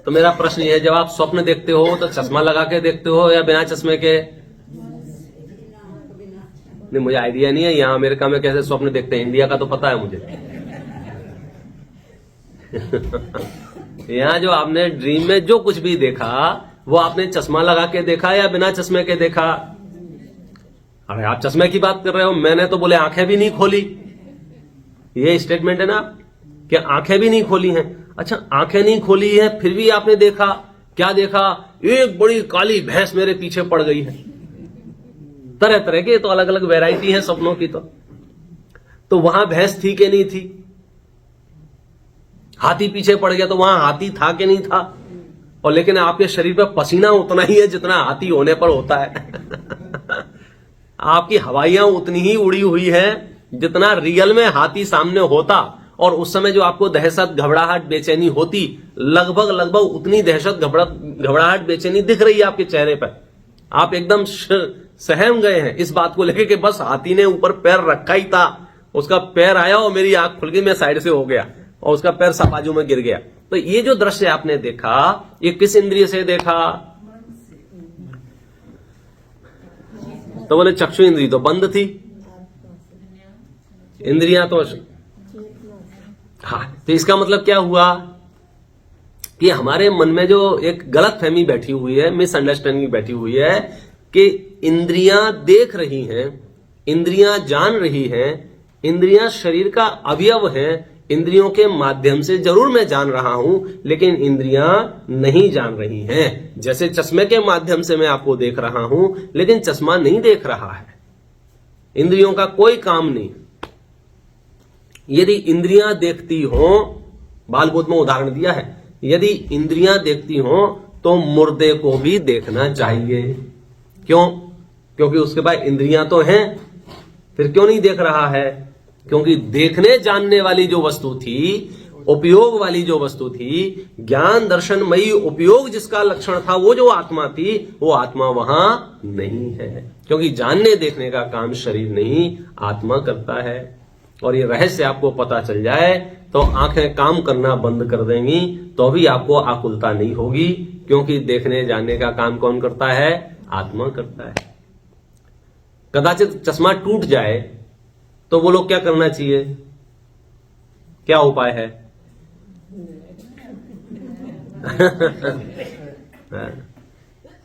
तो मेरा प्रश्न यह है, जब आप स्वप्न देखते हो तो चश्मा लगा के देखते हो या बिना चश्मे के। नहीं, मुझे आइडिया नहीं है यहां अमेरिका में कैसे स्वप्न देखते हैं, इंडिया का तो पता है मुझे। यहां जो आपने ड्रीम में जो कुछ भी देखा वो आपने चश्मा लगा के देखा या बिना चश्मे के देखा। अरे आप चश्मे की बात कर रहे हो, मैंने तो बोले आंखें भी नहीं खोली। ये स्टेटमेंट है ना कि आंखें भी नहीं खोली हैं। अच्छा, आंखें नहीं खोली हैं फिर भी आपने देखा। क्या देखा, एक बड़ी काली भैंस मेरे पीछे पड़ गई है। तरह तरह के तो अलग अलग वैरायटी है सपनों की। तो वहां भैंस थी कि नहीं थी। हाथी पीछे पड़ गया तो वहां हाथी था कि नहीं था। और लेकिन आपके शरीर पर पसीना उतना ही है जितना हाथी होने पर होता है। आपकी हवाइयां उतनी ही उड़ी हुई है जितना रियल में हाथी सामने होता। और उस समय जो आपको दहशत घबराहट बेचैनी होती, लगभग उतनी दहशत घबराहट बेचैनी दिख रही है आपके चेहरे पर। आप एकदम सहम गए हैं इस बात को लेकर कि बस हाथी ने ऊपर पैर रखा ही था, उसका पैर आया और मेरी आंख खुल गई, मैं साइड से हो गया और उसका पैर बाजू में गिर गया। तो ये जो दृश्य आपने देखा, ये किस इंद्रिय से देखा। तो बोले चक्षु इंद्रिय तो बंद थी, इंद्रियां तो। हाँ, तो इसका मतलब क्या हुआ कि हमारे मन में जो एक गलत फहमी बैठी हुई है, मिसअंडरस्टैंडिंग बैठी हुई है कि इंद्रियां देख रही हैं, इंद्रियां जान रही हैं, इंद्रियां शरीर का अवयव है, इंद्रियों के माध्यम से जरूर मैं जान रहा हूं, लेकिन इंद्रियां नहीं जान रही हैं। जैसे चश्मे के माध्यम से मैं आपको देख रहा हूं, लेकिन चश्मा नहीं देख रहा है, इंद्रियों का कोई काम नहीं। यदि इंद्रियां देखती हो, बाल बोध में उदाहरण दिया है, यदि इंद्रियां देखती हो तो मुर्दे को भी देखना चाहिए। क्यों क्योंकि उसके पास इंद्रियां तो हैं, फिर क्यों नहीं देख रहा है? क्योंकि देखने जानने वाली जो वस्तु थी, उपयोग वाली जो वस्तु थी, ज्ञान दर्शनमयी उपयोग जिसका लक्षण था, वो जो आत्मा थी, वो आत्मा वहां नहीं है। क्योंकि जानने देखने का काम शरीर नहीं, आत्मा करता है। और ये रहस्य आपको पता चल जाए तो आंखें काम करना बंद कर देंगी, तो भी आपको आकुलता नहीं होगी, क्योंकि देखने जानने का काम कौन करता है? आत्मा करता है। कदाचित चश्मा टूट जाए तो वो लोग क्या करना चाहिए? क्या उपाय है?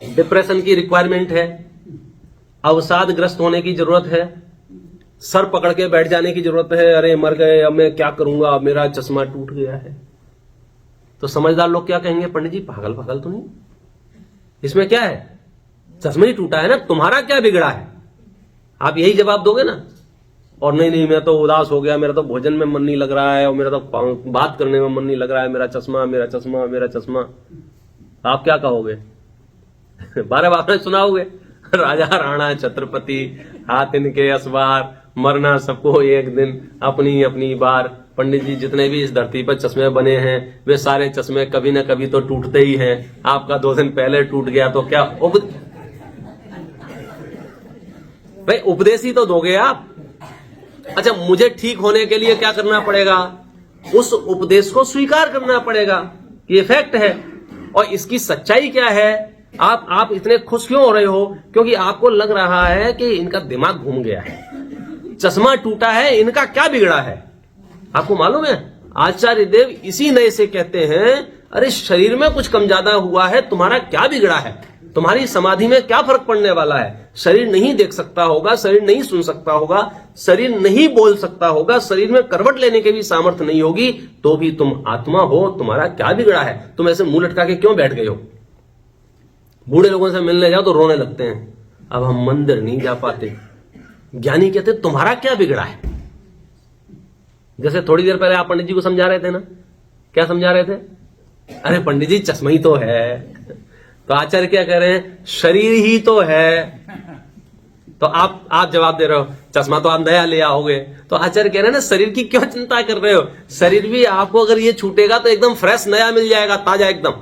डिप्रेशन की रिक्वायरमेंट है, अवसादग्रस्त होने की जरूरत है, सर पकड़ के बैठ जाने की जरूरत है, अरे मर गए, अब मैं क्या करूंगा, अब मेरा चश्मा टूट गया है। तो समझदार लोग क्या कहेंगे? पंडित जी पागल पागल तो नहीं, इसमें क्या है? चश्मा ही टूटा है ना, तुम्हारा क्या बिगड़ा है? आप यही जवाब दोगे ना। और नहीं नहीं, मैं तो उदास हो गया, मेरा तो भोजन में मन नहीं लग रहा है, और मेरा तो बात करने में मन नहीं लग रहा है, मेरा चश्मा मेरा चश्मा मेरा चश्मा। आप क्या कहोगे? 12 आपने सुनाओगे, राजा राणा छत्रपति हाथ इनके असवार, मरना सबको एक दिन, अपनी अपनी बार। पंडित जी जितने भी इस धरती पर चश्मे बने हैं, वे सारे चश्मे कभी ना कभी तो टूटते ही हैं। आपका 2 दिन पहले टूट गया तो क्या भाई उपदेश ही तो दोगे आप। अच्छा, मुझे ठीक होने के लिए क्या करना पड़ेगा? उस उपदेश को स्वीकार करना पड़ेगा कि ये फैक्ट है। और इसकी सच्चाई क्या है? आप इतने खुश क्यों हो रहे हो? क्योंकि आपको लग रहा है कि इनका दिमाग घूम गया है, चश्मा टूटा है, इनका क्या बिगड़ा है? आपको मालूम है आचार्य देव इसी नए से कहते हैं, अरे शरीर में कुछ कम ज्यादा हुआ है, तुम्हारा क्या बिगड़ा है? तुम्हारी समाधि में क्या फर्क पड़ने वाला है? शरीर नहीं देख सकता होगा, शरीर नहीं सुन सकता होगा, शरीर नहीं बोल सकता होगा, शरीर में करवट लेने के भी सामर्थ्य नहीं होगी, तो भी तुम आत्मा हो, तुम्हारा क्या बिगड़ा है? तुम ऐसे मुंह लटका के क्यों बैठ गए हो? बूढ़े लोगों से मिलने जाओ तो रोने लगते हैं, अब हम मंदिर नहीं जा पाते। ज्ञानी कहते तुम्हारा क्या बिगड़ा है? जैसे थोड़ी देर पहले आप पंडित जी को समझा रहे थे ना, क्या समझा रहे थे? अरे पंडित जी चश्मा ही तो है। तो आचार्य क्या कह रहे हैं? शरीर ही तो है। तो आप जवाब दे रहे हो चश्मा तो आप नया ले आओगे। तो आचार्य कह रहे हैं ना, शरीर की क्यों चिंता कर रहे हो? शरीर भी आपको अगर ये छूटेगा तो एकदम फ्रेश नया मिल जाएगा, ताजा एकदम।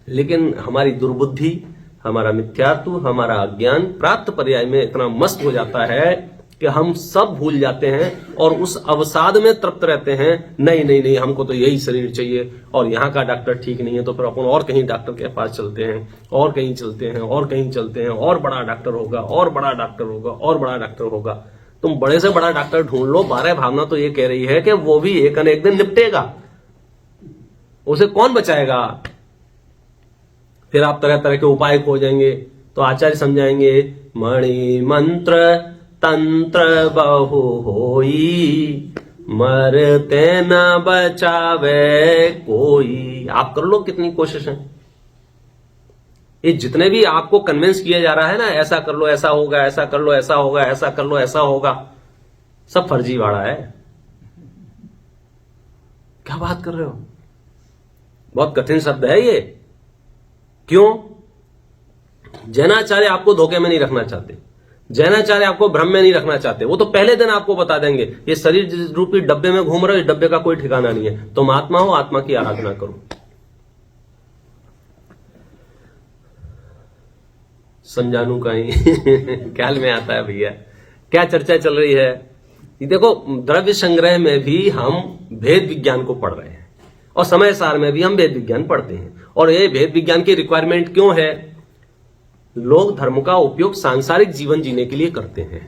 लेकिन हमारी दुर्बुद्धि, हमारा मिथ्यात्व, हमारा अज्ञान प्राप्त पर्याय में इतना मस्त हो जाता है कि हम सब भूल जाते हैं और उस अवसाद में तृप्त रहते हैं। नहीं नहीं नहीं, हमको तो यही शरीर चाहिए, और यहाँ का डॉक्टर ठीक नहीं है तो फिर अपन और कहीं डॉक्टर के पास चलते हैं, और कहीं चलते हैं, और कहीं चलते हैं, और बड़ा डॉक्टर होगा, और बड़ा डॉक्टर होगा, और बड़ा डॉक्टर होगा। तुम बड़े से बड़ा डॉक्टर ढूंढ लो, 12 भावना तो ये कह रही है कि वो भी एक न एक दिन निपटेगा, उसे कौन बचाएगा? फिर आप तरह तरह के उपाय खोजेंगे। तो आचार्य समझाएंगे, मणि मंत्र तंत्र बहु होई, मरते न बचावे कोई। आप कर लो कितनी कोशिश है, ये जितने भी आपको कन्विंस किया जा रहा है ना, ऐसा कर लो ऐसा होगा, ऐसा कर लो ऐसा होगा, ऐसा कर लो ऐसा होगा, सब फर्जीवाड़ा है। क्या बात कर रहे हो? बहुत कठिन शब्द है ये। क्यों? जैनाचार्य आपको धोखे में नहीं रखना चाहते, जैनाचार्य आपको भ्रम में नहीं रखना चाहते। वो तो पहले दिन आपको बता देंगे ये शरीर जिस रूपी डब्बे में घूम रहे हो, इस डब्बे का कोई ठिकाना नहीं है, तुम आत्मा हो, आत्मा की आराधना करो। समझानू का ही ख्याल में आता है भैया, क्या चर्चा चल रही है। देखो, द्रव्य संग्रह में भी हम भेद विज्ञान को पढ़ रहे हैं, और समय सार में भी हम भेद विज्ञान पढ़ते हैं। और ये भेद विज्ञान की रिक्वायरमेंट क्यों है? लोग धर्म का उपयोग सांसारिक जीवन जीने के लिए करते हैं,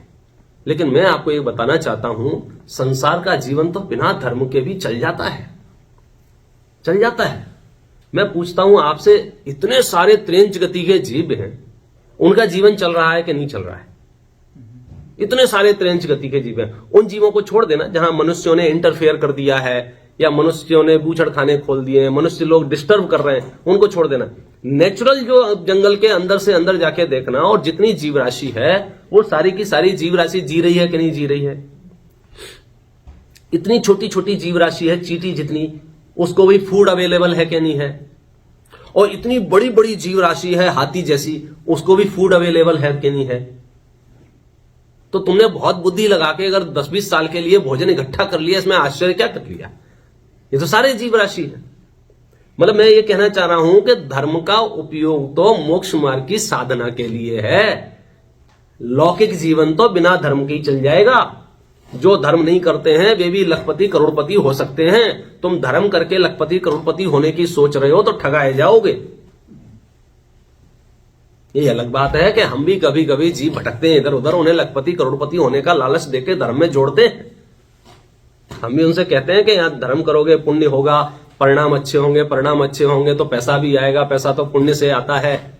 लेकिन मैं आपको ये बताना चाहता हूं, संसार का जीवन तो बिना धर्म के भी चल जाता है, चल जाता है। मैं पूछता हूं आपसे, इतने सारे त्रेंच गति के जीव हैं, उनका जीवन चल रहा है कि नहीं चल रहा है? इतने सारे त्रेंच गति के जीव हैं, उन जीवों को छोड़ देना जहां मनुष्यों ने इंटरफेयर कर दिया है, या मनुष्यों ने बूचड़ खाने खोल दिए हैं, मनुष्य लोग डिस्टर्ब कर रहे हैं, उनको छोड़ देना। नेचुरल जो जंगल के अंदर से अंदर जाके देखना, और जितनी जीव राशि है वो सारी की सारी जीव राशि जी रही है कि नहीं जी रही है? इतनी छोटी छोटी जीव राशि है, चींटी जितनी, उसको भी फूड अवेलेबल है कि नहीं है? और इतनी बड़ी बड़ी जीव राशि है हाथी जैसी, उसको भी फूड अवेलेबल है कि नहीं है। तो तुमने बहुत बुद्धि लगा के अगर 10-20 साल के लिए भोजन इकट्ठा कर लिया, इसमें आश्चर्य क्या कर लिया? ये तो सारे जीव राशि है। मतलब मैं ये कहना चाह रहा हूं कि धर्म का उपयोग तो मोक्ष मार्ग की साधना के लिए है। लौकिक जीवन तो बिना धर्म के ही चल जाएगा। जो धर्म नहीं करते हैं वे भी लखपति करोड़पति हो सकते हैं। तुम धर्म करके लखपति करोड़पति होने की सोच रहे हो तो ठगाए जाओगे। ये अलग बात है कि हम भी कभी कभी जीव भटकते हैं इधर उधर, उन्हें लखपति करोड़पति होने का लालच देके धर्म में जोड़ते हैं। हम भी उनसे कहते हैं कि यहां धर्म करोगे पुण्य होगा, परिणाम अच्छे होंगे, परिणाम अच्छे होंगे तो पैसा भी आएगा, पैसा तो पुण्य से आता है।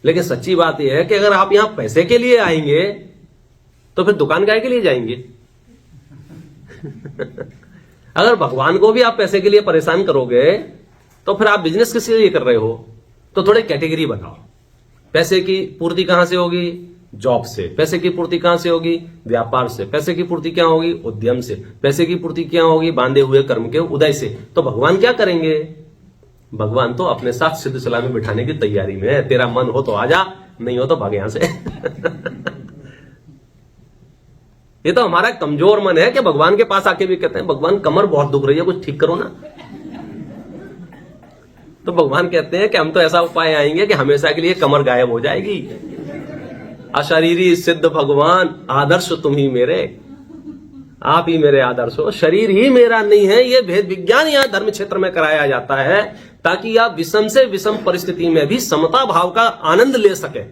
लेकिन सच्ची बात यह है कि अगर आप यहां पैसे के लिए आएंगे तो फिर दुकान काय के लिए जाएंगे? अगर भगवान को भी आप पैसे के लिए परेशान करोगे तो फिर आप बिजनेस किस लिए कर रहे हो? तो थोड़े कैटेगरी बनाओ। पैसे की पूर्ति कहां से होगी? जॉब से। पैसे की पूर्ति कहां से होगी? व्यापार से। पैसे की पूर्ति क्या होगी? उद्यम से। पैसे की पूर्ति क्या होगी? बांधे हुए कर्म के उदय से। तो भगवान क्या करेंगे? भगवान तो अपने साथ सिद्ध सलाह में बिठाने की तैयारी में है। तेरा मन हो तो आजा, नहीं हो तो भाग यहां से। ये तो हमारा कमजोर मन है कि भगवान के पास आके भी कहते हैं भगवान कमर बहुत दुख रही है, कुछ ठीक करो ना। तो भगवान कहते हैं कि हम तो ऐसा उपाय आएंगे कि हमेशा के लिए कमर गायब हो जाएगी। अशरीरी सिद्ध भगवान आदर्श तुम ही मेरे, आप ही मेरे आदर्श हो, शरीर ही मेरा नहीं है। यह भेद विज्ञान यहां धर्म क्षेत्र में कराया जाता है ताकि आप विषम से विषम परिस्थिति में भी समता भाव का आनंद ले सके।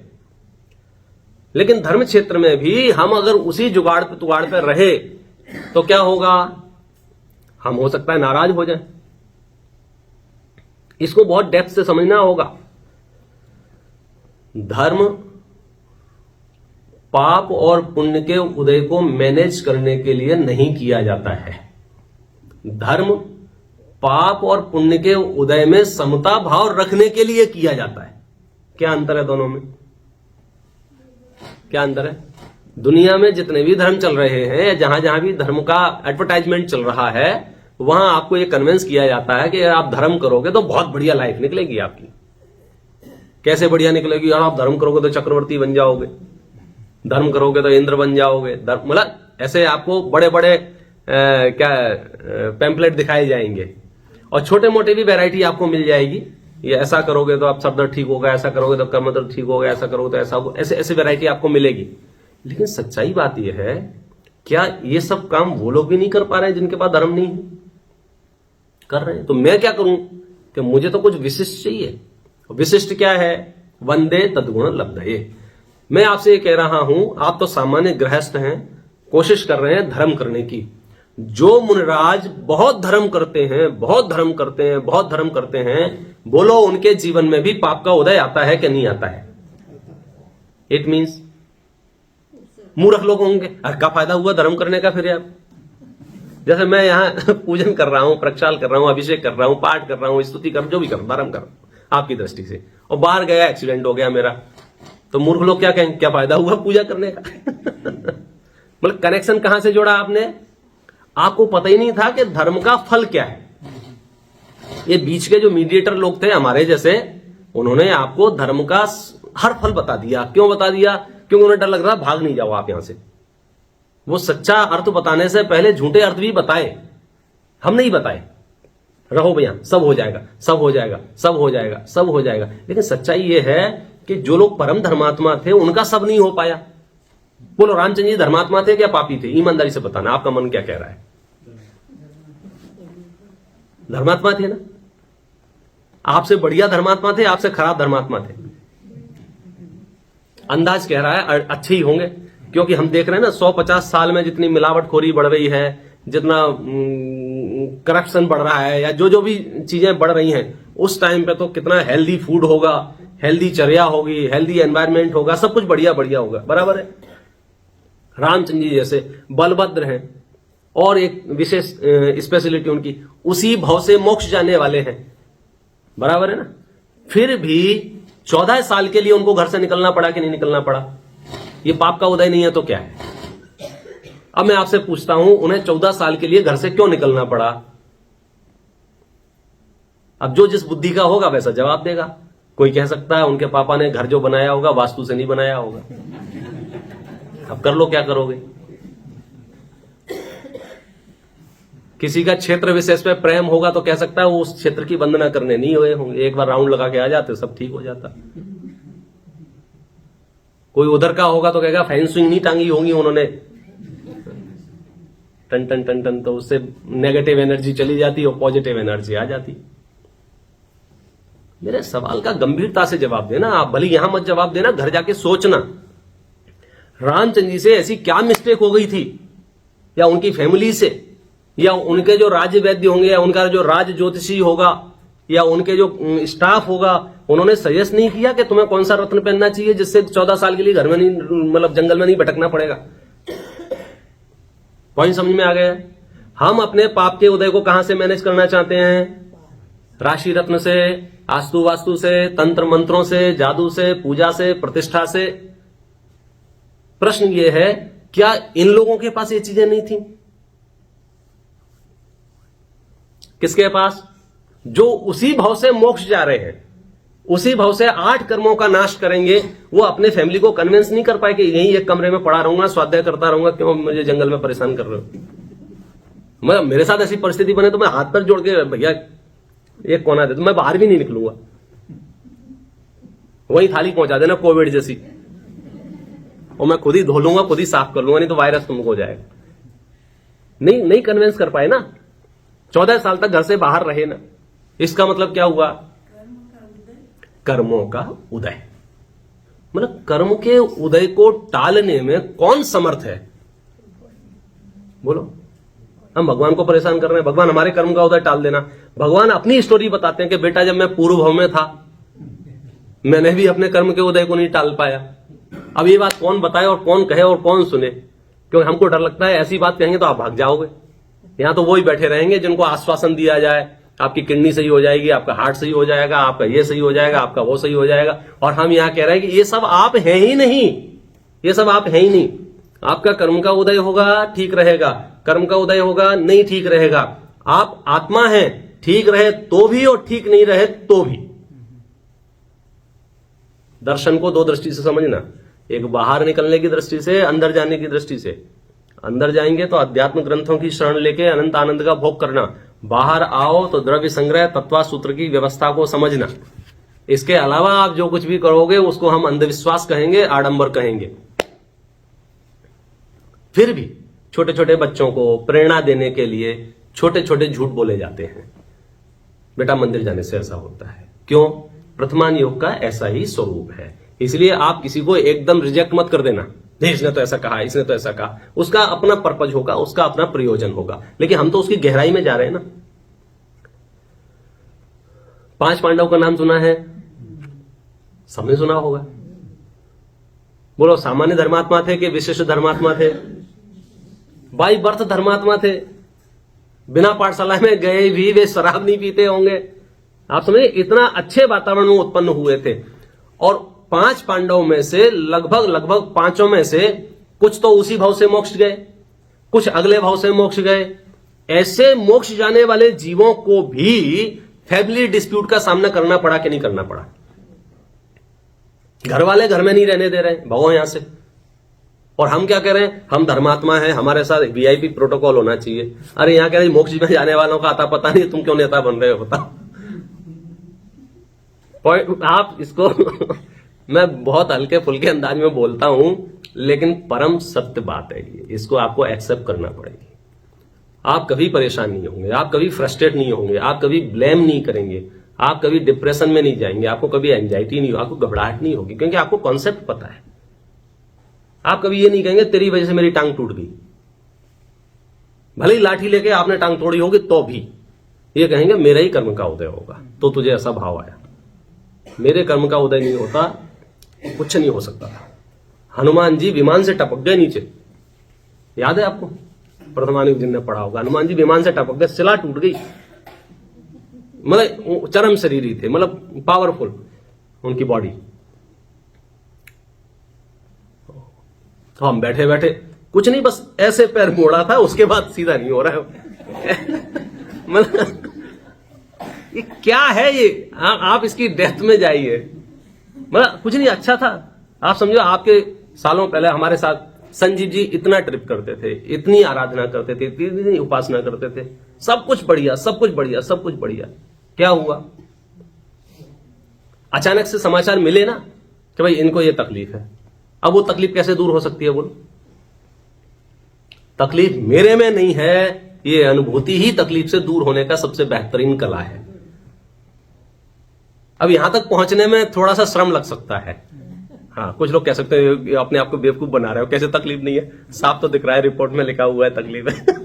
लेकिन धर्म क्षेत्र में भी हम अगर उसी जुगाड़ पे तुगाड़ पे रहे तो क्या होगा? हम हो सकता है नाराज हो जाए। इसको बहुत डेप्थ से समझना होगा। धर्म पाप और पुण्य के उदय को मैनेज करने के लिए नहीं किया जाता है। धर्म पाप और पुण्य के उदय में समता भाव रखने के लिए किया जाता है। क्या अंतर है दोनों में? क्या अंतर है? दुनिया में जितने भी धर्म चल रहे हैं या जहां जहां भी धर्म का एडवर्टाइजमेंट चल रहा है वहां आपको यह कन्विंस किया जाता है कि अगर आप धर्म करोगे तो बहुत बढ़िया लाइफ निकलेगी आपकी। कैसे बढ़िया निकलेगी? यार आप धर्म करोगे तो चक्रवर्ती बन जाओगे, धर्म करोगे तो इंद्र बन जाओगे। मतलब ऐसे आपको बड़े बड़े पैम्पलेट दिखाए जाएंगे और छोटे मोटे भी वैरायटी आपको मिल जाएगी। ये ऐसा करोगे तो आप सब दर्द ठीक होगा, ऐसा करोगे तो कर्म दर्द ठीक होगा, ऐसा करोगे तो ऐसा होगा, ऐसे ऐसे वैरायटी आपको मिलेगी। लेकिन सच्चाई बात यह है, क्या ये सब काम वो लोग भी नहीं कर पा रहे हैं जिनके पास धर्म नहीं है? कर रहे हैं। तो मैं क्या करूं कि मुझे तो कुछ विशिष्ट चाहिए। विशिष्ट क्या है? वंदे तद्गुण लब्धये। मैं आपसे ये कह रहा हूं, आप तो सामान्य गृहस्थ हैं, कोशिश कर रहे हैं धर्म करने की। जो मुनिराज बहुत धर्म करते हैं, बहुत धर्म करते हैं, बहुत धर्म करते हैं, बोलो उनके जीवन में भी पाप का उदय आता है कि नहीं आता है? इट मीन्स मूर्ख लोग होंगे। अरे क्या फायदा हुआ धर्म करने का फिर यार? जैसे मैं यहां पूजन कर रहा हूं, प्रक्षाल कर रहा हूं, अभिषेक कर रहा हूं, पाठ कर रहा हूं, स्तुति कर, जो भी कर धर्म कर आपकी दृष्टि से, और बाहर गया एक्सीडेंट हो गया मेरा, तो मूर्ख लोग क्या कहेंगे? क्या फायदा हुआ पूजा करने का? मतलब कनेक्शन कहां से जोड़ा आपने? आपको पता ही नहीं था कि धर्म का फल क्या है। ये बीच के जो मीडिएटर लोग थे हमारे जैसे, उन्होंने आपको धर्म का हर फल बता दिया। क्यों बता दिया? क्योंकि उन्हें डर लग रहा, भाग नहीं जाओ आप यहां से। वो सच्चा अर्थ बताने से पहले झूठे अर्थ भी बताए, हम नहीं बताए। रहो भैया, सब हो जाएगा, सब हो जाएगा, सब हो जाएगा, सब हो जाएगा। लेकिन सच्चाई ये है कि जो लोग परम धर्मात्मा थे उनका सब नहीं हो पाया। बोलो रामचंद्र जी धर्मात्मा थे क्या पापी थे? ईमानदारी से बताना, आपका मन क्या कह रहा है? धर्मात्मा थे ना। आपसे बढ़िया धर्मात्मा थे, आपसे खराब धर्मात्मा थे। अंदाज कह रहा है अच्छे ही होंगे, क्योंकि हम देख रहे हैं ना 150 साल में जितनी मिलावटखोरी बढ़ रही है, जितना करप्शन बढ़ रहा है, या जो जो भी चीजें बढ़ रही हैं, उस टाइम पे तो कितना हेल्दी फूड होगा, हेल्दी चर्या होगी, हेल्दी एनवायरनमेंट होगा, सब कुछ बढ़िया बढ़िया होगा। बराबर है। रामचंद्र जी जैसे बलभद्र हैं, और एक विशेष स्पेशलिटी उनकी, उसी भाव से मोक्ष जाने वाले हैं। बराबर है ना। फिर भी 14 साल के लिए उनको घर से निकलना पड़ा कि नहीं निकलना पड़ा? ये पाप का उदय नहीं है तो क्या है? अब मैं आपसे पूछता हूं, उन्हें 14 साल के लिए घर से क्यों निकलना पड़ा? अब जो जिस बुद्धि का होगा वैसा जवाब देगा। कोई कह सकता है उनके पापा ने घर जो बनाया होगा वास्तु से नहीं बनाया होगा। अब कर लो क्या करोगे। किसी का क्षेत्र विशेष पे प्रेम होगा तो कह सकता है वो उस क्षेत्र की वंदना करने नहीं हुए होंगे, एक बार राउंड लगा के आ जाते सब ठीक हो जाता। कोई उधर का होगा तो कहेगा फेंसिंग नहीं टांगी होंगी उन्होंने, टन टन टन टन, तो उससे नेगेटिव एनर्जी चली जाती और पॉजिटिव एनर्जी आ जाती। मेरे सवाल का गंभीरता से जवाब देना। आप भले यहां मत जवाब देना, घर जाके सोचना रामचंद्र जी से ऐसी क्या मिस्टेक हो गई थी, या उनकी फैमिली से, या उनके जो राज्य वैद्य होंगे, या उनका जो राज ज्योतिषी होगा, या उनके जो स्टाफ होगा, उन्होंने सजेस्ट नहीं किया कि तुम्हें कौन सा रत्न पहनना चाहिए जिससे 14 साल के लिए घर में नहीं, मतलब जंगल में नहीं भटकना पड़ेगा। पॉइंट समझ में आ गया। हम अपने पाप के उदय को कहां से मैनेज करना चाहते हैं? राशि रत्न से, आस्तु वास्तु से, तंत्र मंत्रों से, जादू से, पूजा से, प्रतिष्ठा से। प्रश्न यह है, क्या इन लोगों के पास ये चीजें नहीं थी? किसके पास? जो उसी भाव से मोक्ष जा रहे हैं, उसी भाव से 8 कर्मों का नाश करेंगे। वो अपने फैमिली को कन्विंस नहीं कर पाए कि यहीं एक कमरे में पड़ा रहूंगा, स्वाध्याय करता रहूंगा, क्यों मुझे जंगल में परेशान कर रहे हो। मतलब मेरे साथ ऐसी परिस्थिति बने तो मैं हाथ पर जोड़ के भैया एक कोना दे, तो मैं बाहर भी नहीं निकलूंगा, वही थाली पहुंचा देना कोविड जैसी, और मैं खुद ही धो लूंगा, खुद ही साफ कर लूंगा, नहीं तो वायरस तुमको हो जाएगा। नहीं कन्विंस कर पाए ना, 14 साल तक घर से बाहर रहे ना। इसका मतलब क्या हुआ? कर्मों का उदय। मतलब कर्म के उदय को टालने में कौन समर्थ है? बोलो। हम भगवान को परेशान कर रहे हैं, भगवान हमारे कर्म का उदय टाल देना। भगवान अपनी स्टोरी बताते हैं कि बेटा जब मैं पूर्व भाव में था मैंने भी अपने कर्म के उदय को नहीं टाल पाया। अब ये बात कौन बताए और कौन कहे और कौन सुने? क्योंकि हमको डर लगता है ऐसी बात कहेंगे तो आप भाग जाओगे। यहां तो वही बैठे रहेंगे जिनको आश्वासन दिया जाए, आपकी किडनी सही हो जाएगी, आपका हार्ट सही हो जाएगा, आपका ये सही हो जाएगा, आपका वो सही हो जाएगा। और हम यहां कह रहे हैं कि ये सब आप हैं ही नहीं, ये सब आप हैं ही नहीं। आपका कर्म का उदय होगा ठीक रहेगा, कर्म का उदय होगा नहीं ठीक रहेगा। आप आत्मा हैं, ठीक रहे तो भी और ठीक नहीं रहे तो भी। दर्शन को 2 दृष्टि से समझना, एक बाहर निकलने की दृष्टि से, अंदर जाने की दृष्टि से। अंदर जाएंगे तो अध्यात्म ग्रंथों की शरण लेके अनंत आनंद का भोग करना, बाहर आओ तो द्रव्य संग्रह तत्वा सूत्र की व्यवस्था को समझना। इसके अलावा आप जो कुछ भी करोगे उसको हम अंधविश्वास कहेंगे, आडंबर कहेंगे। फिर भी छोटे छोटे बच्चों को प्रेरणा देने के लिए छोटे छोटे झूठ बोले जाते हैं, बेटा मंदिर जाने से ऐसा होता है। क्यों? वर्तमान योग का ऐसा ही स्वरूप है। इसलिए आप किसी को एकदम रिजेक्ट मत कर देना, इसने तो ऐसा कहा, इसने तो ऐसा कहा। उसका अपना पर्पज होगा, उसका अपना प्रयोजन होगा, लेकिन हम तो उसकी गहराई में जा रहे हैं ना। 5 पांडव का नाम सुना है? सबने सुना होगा। बोलो, सामान्य धर्मात्मा थे कि विशिष्ट धर्मात्मा थे? बाई बर्थ धर्मात्मा थे। बिना पाठशाला में गए भी वे शराब नहीं पीते होंगे। आप समझे, इतना अच्छे वातावरण में उत्पन्न हुए थे। और 5 पांडवों में से लगभग 5 में से कुछ तो उसी भाव से मोक्ष गए, कुछ अगले भाव से मोक्ष गए। ऐसे मोक्ष जाने वाले जीवों को भी फैमिली डिस्प्यूट का सामना करना पड़ा कि नहीं करना पड़ा? घर वाले घर में नहीं रहने दे रहे, भगो यहां से। और हम क्या कह रहे हैं? हम धर्मात्मा हैं, हमारे साथ वीआईपी प्रोटोकॉल होना चाहिए। अरे यहां कह रहे मोक्ष में जाने वालों का आता पता नहीं, तुम क्यों नेता बन रहे हो बताओ। आप इसको मैं बहुत हल्के फुल्के अंदाज में बोलता हूं, लेकिन परम सत्य बात है ये, इसको आपको एक्सेप्ट करना पड़ेगी। आप कभी परेशान नहीं होंगे, आप कभी फ्रस्ट्रेट नहीं होंगे, आप कभी ब्लेम नहीं करेंगे, आप कभी डिप्रेशन में नहीं जाएंगे, आपको कभी एंजाइटी नहीं होगी, आपको घबराहट नहीं होगी, क्योंकि आपको कॉन्सेप्ट पता है। आप कभी ये नहीं कहेंगे तेरी वजह से मेरी टांग टूट गई। भले ही लाठी लेके आपने टांग तोड़ी होगी तो भी ये कहेंगे मेरा ही कर्म का उदय होगा, तो तुझे ऐसा भाव आया। मेरे कर्म का उदय नहीं होता, कुछ नहीं हो सकता था। हनुमान जी विमान से टपक गए नीचे, याद है आपको? प्रथमानुग जिनने पढ़ा होगा, हनुमान जी विमान से टपक गए, शिला टूट गई। मतलब चरम शरीरी थे, मतलब पावरफुल उनकी बॉडी। तो हम बैठे बैठे कुछ नहीं, बस ऐसे पैर मोड़ा था, उसके बाद सीधा नहीं हो रहा है। मतलब ये क्या है ये? आप इसकी डेप्थ में जाइए। मतलब कुछ नहीं, अच्छा था। आप समझो, आपके सालों पहले हमारे साथ संजीव जी इतना ट्रिप करते थे, इतनी आराधना करते थे, इतनी उपासना करते थे, सब कुछ बढ़िया, सब कुछ बढ़िया, सब कुछ बढ़िया। क्या हुआ? अचानक से समाचार मिले ना कि भाई इनको ये तकलीफ है। अब वो तकलीफ कैसे दूर हो सकती है? बोलो। तकलीफ मेरे में नहीं है, ये अनुभूति ही तकलीफ से दूर होने का सबसे बेहतरीन कला है। अब यहां तक पहुंचने में थोड़ा सा श्रम लग सकता है। हाँ, कुछ लोग कह सकते हैं अपने आप को बेवकूफ बना रहे हो, कैसे तकलीफ नहीं है? साफ तो दिख रहा है, रिपोर्ट में लिखा हुआ है तकलीफ है।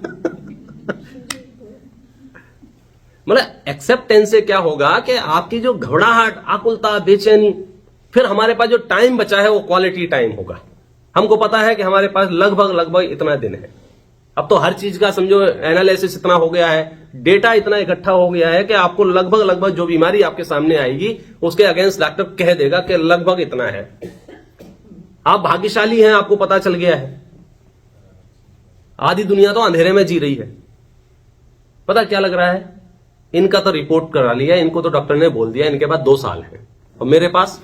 मतलब एक्सेप्टेंस से क्या होगा कि आपकी जो घबराहट, आकुलता, बेचैनी, फिर हमारे पास जो टाइम बचा है वो क्वालिटी टाइम होगा। हमको पता है कि हमारे पास लगभग इतना दिन है। अब तो हर चीज का समझो एनालिसिस इतना हो गया है, डेटा इतना इकट्ठा हो गया है कि आपको लगभग जो बीमारी आपके सामने आएगी उसके अगेंस्ट डॉक्टर कह देगा कि लगभग इतना है। आप भाग्यशाली हैं, आपको पता चल गया है। आधी दुनिया तो अंधेरे में जी रही है। पता क्या लग रहा है? इनका तो रिपोर्ट करा लिया, इनको तो डॉक्टर ने बोल दिया इनके बाद 2 साल है, और मेरे पास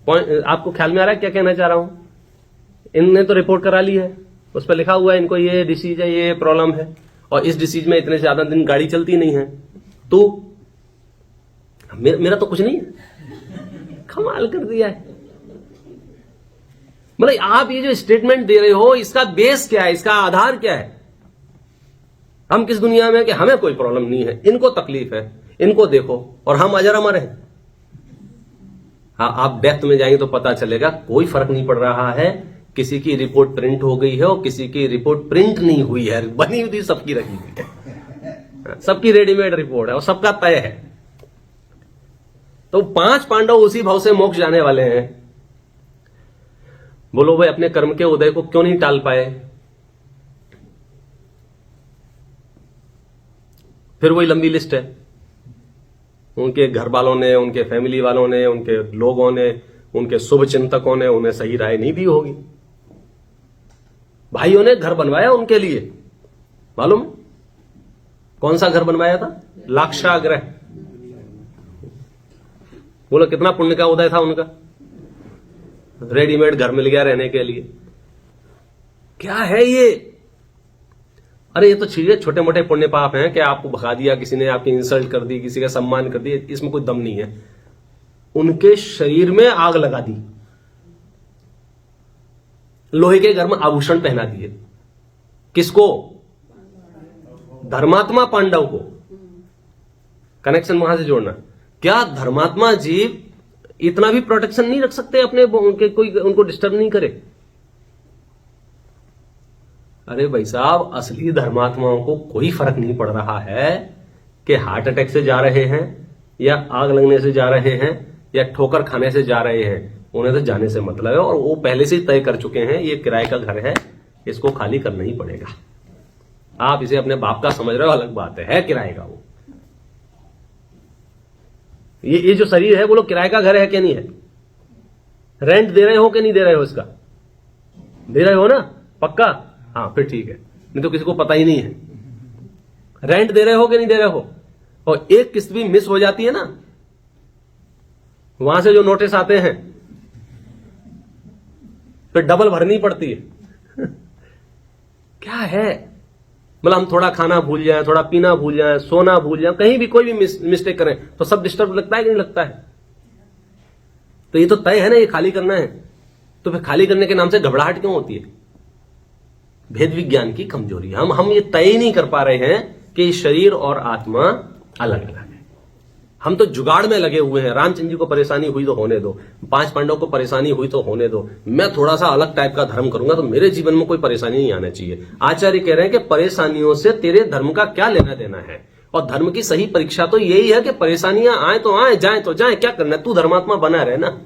आपको ख्याल में आ रहा है क्या कहना चाह रहा हूं? इनने तो रिपोर्ट करा ली है, उस पर लिखा हुआ है इनको ये डिसीज है, ये प्रॉब्लम है, और इस डिसीज में इतने से ज्यादा दिन गाड़ी चलती नहीं है। तो मेरा तो कुछ नहीं है। कमाल कर दिया है। मतलब आप ये जो स्टेटमेंट दे रहे हो, इसका बेस क्या है, इसका आधार क्या है? हम किस दुनिया में कि हमें कोई प्रॉब्लम नहीं है, इनको तकलीफ है, इनको देखो, और हम अजर अमर हैं। हाँ, आप डेप्थ में जाएंगे तो पता चलेगा कोई फर्क नहीं पड़ रहा है। किसी की रिपोर्ट प्रिंट हो गई है और किसी की रिपोर्ट प्रिंट नहीं हुई है, बनी हुई सबकी रखी हुई है, सबकी रेडीमेड रिपोर्ट है और सबका तय है। तो 5 पांडव उसी भाव से मोक्ष जाने वाले हैं। बोलो भाई, अपने कर्म के उदय को क्यों नहीं टाल पाए? फिर वही लंबी लिस्ट है। उनके घर वालों ने, उनके फैमिली वालों ने, उनके लोगों ने, उनके शुभ चिंतकों ने उन्हें सही राय नहीं दी होगी। भाइयों ने घर बनवाया उनके लिए, मालूम? कौन सा घर बनवाया था? लाक्षागृह। बोलो कितना पुण्य का उदय था उनका। रेडीमेड घर मिल गया रहने के लिए। क्या है ये? अरे ये तो चीजें छोटे मोटे पुण्य पाप हैं कि आपको भगा दिया किसी ने, आपकी इंसल्ट कर दी, किसी का सम्मान कर दिया, इसमें कोई दम नहीं है। उनके शरीर में आग लगा दी, लोहे के घर में आभूषण पहना दिए। किसको? धर्मात्मा पांडव को। कनेक्शन वहां से जोड़ना। क्या धर्मात्मा जीव इतना भी प्रोटेक्शन नहीं रख सकते अपने, उनके कोई उनको डिस्टर्ब नहीं करे? अरे भाई साहब, असली धर्मात्माओं को कोई फर्क नहीं पड़ रहा है कि हार्ट अटैक से जा रहे हैं या आग लगने से जा रहे हैं या ठोकर खाने से जा रहे हैं। उन्हें तो जाने से मतलब है, और वो पहले से ही तय कर चुके हैं ये किराए का घर है, इसको खाली करना ही पड़ेगा। आप इसे अपने बाप का समझ रहे हो, अलग बात है किराए का। वो ये जो शरीर है, बोलो किराए का घर है कि नहीं है? रेंट दे रहे हो कि नहीं दे रहे हो? इसका दे रहे हो ना? पक्का? हाँ, फिर ठीक है, नहीं तो किसी को पता ही नहीं है। रेंट दे रहे हो कि नहीं दे रहे हो? और एक किस्त भी मिस हो जाती है ना, वहां से जो नोटिस आते हैं फिर डबल भरनी पड़ती है। क्या है? मतलब हम थोड़ा खाना भूल जाएं, थोड़ा पीना भूल जाएं, सोना भूल जाएं, कहीं भी कोई भी मिस्टेक करें तो सब डिस्टर्ब लगता है कि नहीं लगता है? तो ये तो तय है ना, ये खाली करना है। तो फिर खाली करने के नाम से घबराहट क्यों होती है? भेद विज्ञान की कमजोरी। हम ये तय ही नहीं कर पा रहे हैं कि शरीर और आत्मा अलग अलग है। हम तो जुगाड़ में लगे हुए हैं। रामचंद्र जी को परेशानी हुई तो होने दो, 5 पांडवों को परेशानी हुई तो होने दो, मैं थोड़ा सा अलग टाइप का धर्म करूंगा तो मेरे जीवन में कोई परेशानी नहीं आना चाहिए। आचार्य कह रहे हैं कि परेशानियों से तेरे धर्म का क्या लेना देना है, और धर्म की सही परीक्षा तो यही है कि परेशानियां आए तो आए, जाए तो जाए, क्या करना है? तू धर्मात्मा बना रहे ना।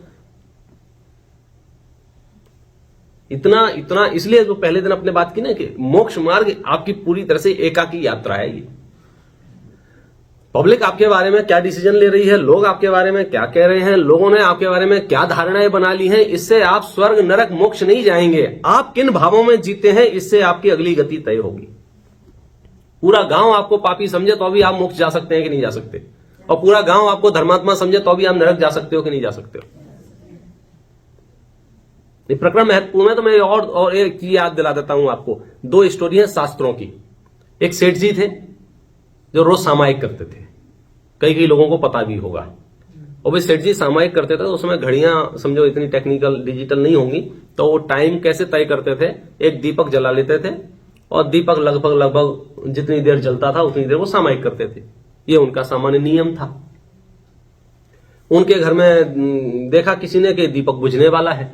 इतना इसलिए जो पहले दिन अपने बात की ना कि मोक्ष मार्ग आपकी पूरी तरह से एकाकी यात्रा है। ये पब्लिक आपके बारे में क्या डिसीजन ले रही है, लोग आपके बारे में क्या कह रहे हैं, लोगों ने आपके बारे में क्या धारणाएं बना ली हैं, इससे आप स्वर्ग नरक मोक्ष नहीं जाएंगे। आप किन भावों में जीते हैं, इससे आपकी अगली गति तय होगी। पूरा गांव आपको पापी समझे तो भी आप मोक्ष जा सकते हैं कि नहीं जा सकते, और पूरा गांव आपको धर्मात्मा समझे तो भी आप नरक जा सकते हो कि नहीं जा सकते हो। ये प्रकरण महत्वपूर्ण है। तो मैं और एक चीज याद दिला देता हूं आपको। 2 स्टोरी है शास्त्रों की। एक सेठ जी थे जो रोज सामायिक करते थे, कई लोगों को पता भी होगा। और वे सेठ जी सामायिक करते थे तो उसमें घड़ियां समझो इतनी टेक्निकल डिजिटल नहीं होंगी, तो वो टाइम कैसे तय करते थे, एक दीपक जला लेते थे और दीपक लगभग जितनी देर जलता था उतनी देर वो सामायिक करते थे। ये उनका सामान्य नियम था। उनके घर में देखा किसी ने कि दीपक बुझने वाला है,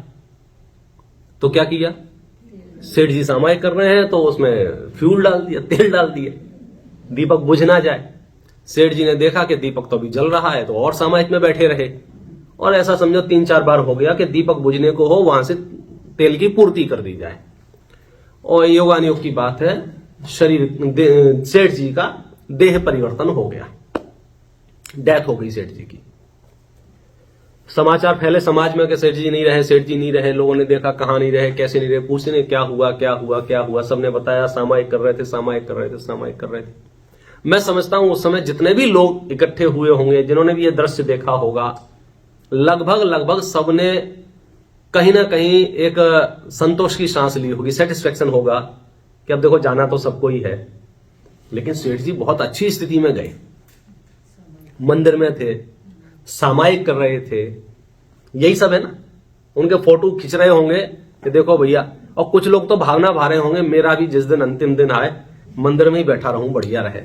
तो क्या किया, सेठ जी सामायिक कर रहे हैं तो उसमें फ्यूल डाल दिया, तेल डाल दिया, दीपक बुझ ना जाए। सेठ जी ने देखा कि दीपक तो अभी जल रहा है, तो और सामायिक में बैठे रहे। और ऐसा समझो 3-4 बार हो गया कि दीपक बुझने को हो, वहां से तेल की पूर्ति कर दी जाए। और योगानुयोग की बात है, शरीर सेठ जी का देह परिवर्तन हो गया, डेथ हो गई सेठ जी की। समाचार फैले समाज में कि सेठ जी नहीं रहे, सेठ जी नहीं रहे। लोगों ने देखा कहां नहीं रहे, कैसे नहीं रहे, पूछने क्या हुआ क्या हुआ क्या हुआ। सबने बताया सामायिक कर रहे थे, सामायिक कर रहे थे, सामायिक कर रहे थे। मैं समझता हूं उस समय जितने भी लोग इकट्ठे हुए होंगे, जिन्होंने भी यह दृश्य देखा होगा, लगभग सबने कहीं ना कहीं एक संतोष की सांस ली होगी, सेटिस्फेक्शन होगा कि अब देखो जाना तो सबको ही है। लेकिन सेठ जी बहुत अच्छी स्थिति में गए, मंदिर में थे, सामायिक कर रहे थे, यही सब है ना। उनके फोटो खींच रहे होंगे कि देखो भैया, और कुछ लोग तो भावना भा रहे होंगे मेरा भी जिस दिन अंतिम दिन आए मंदिर में ही बैठा रहूं, बढ़िया रहे।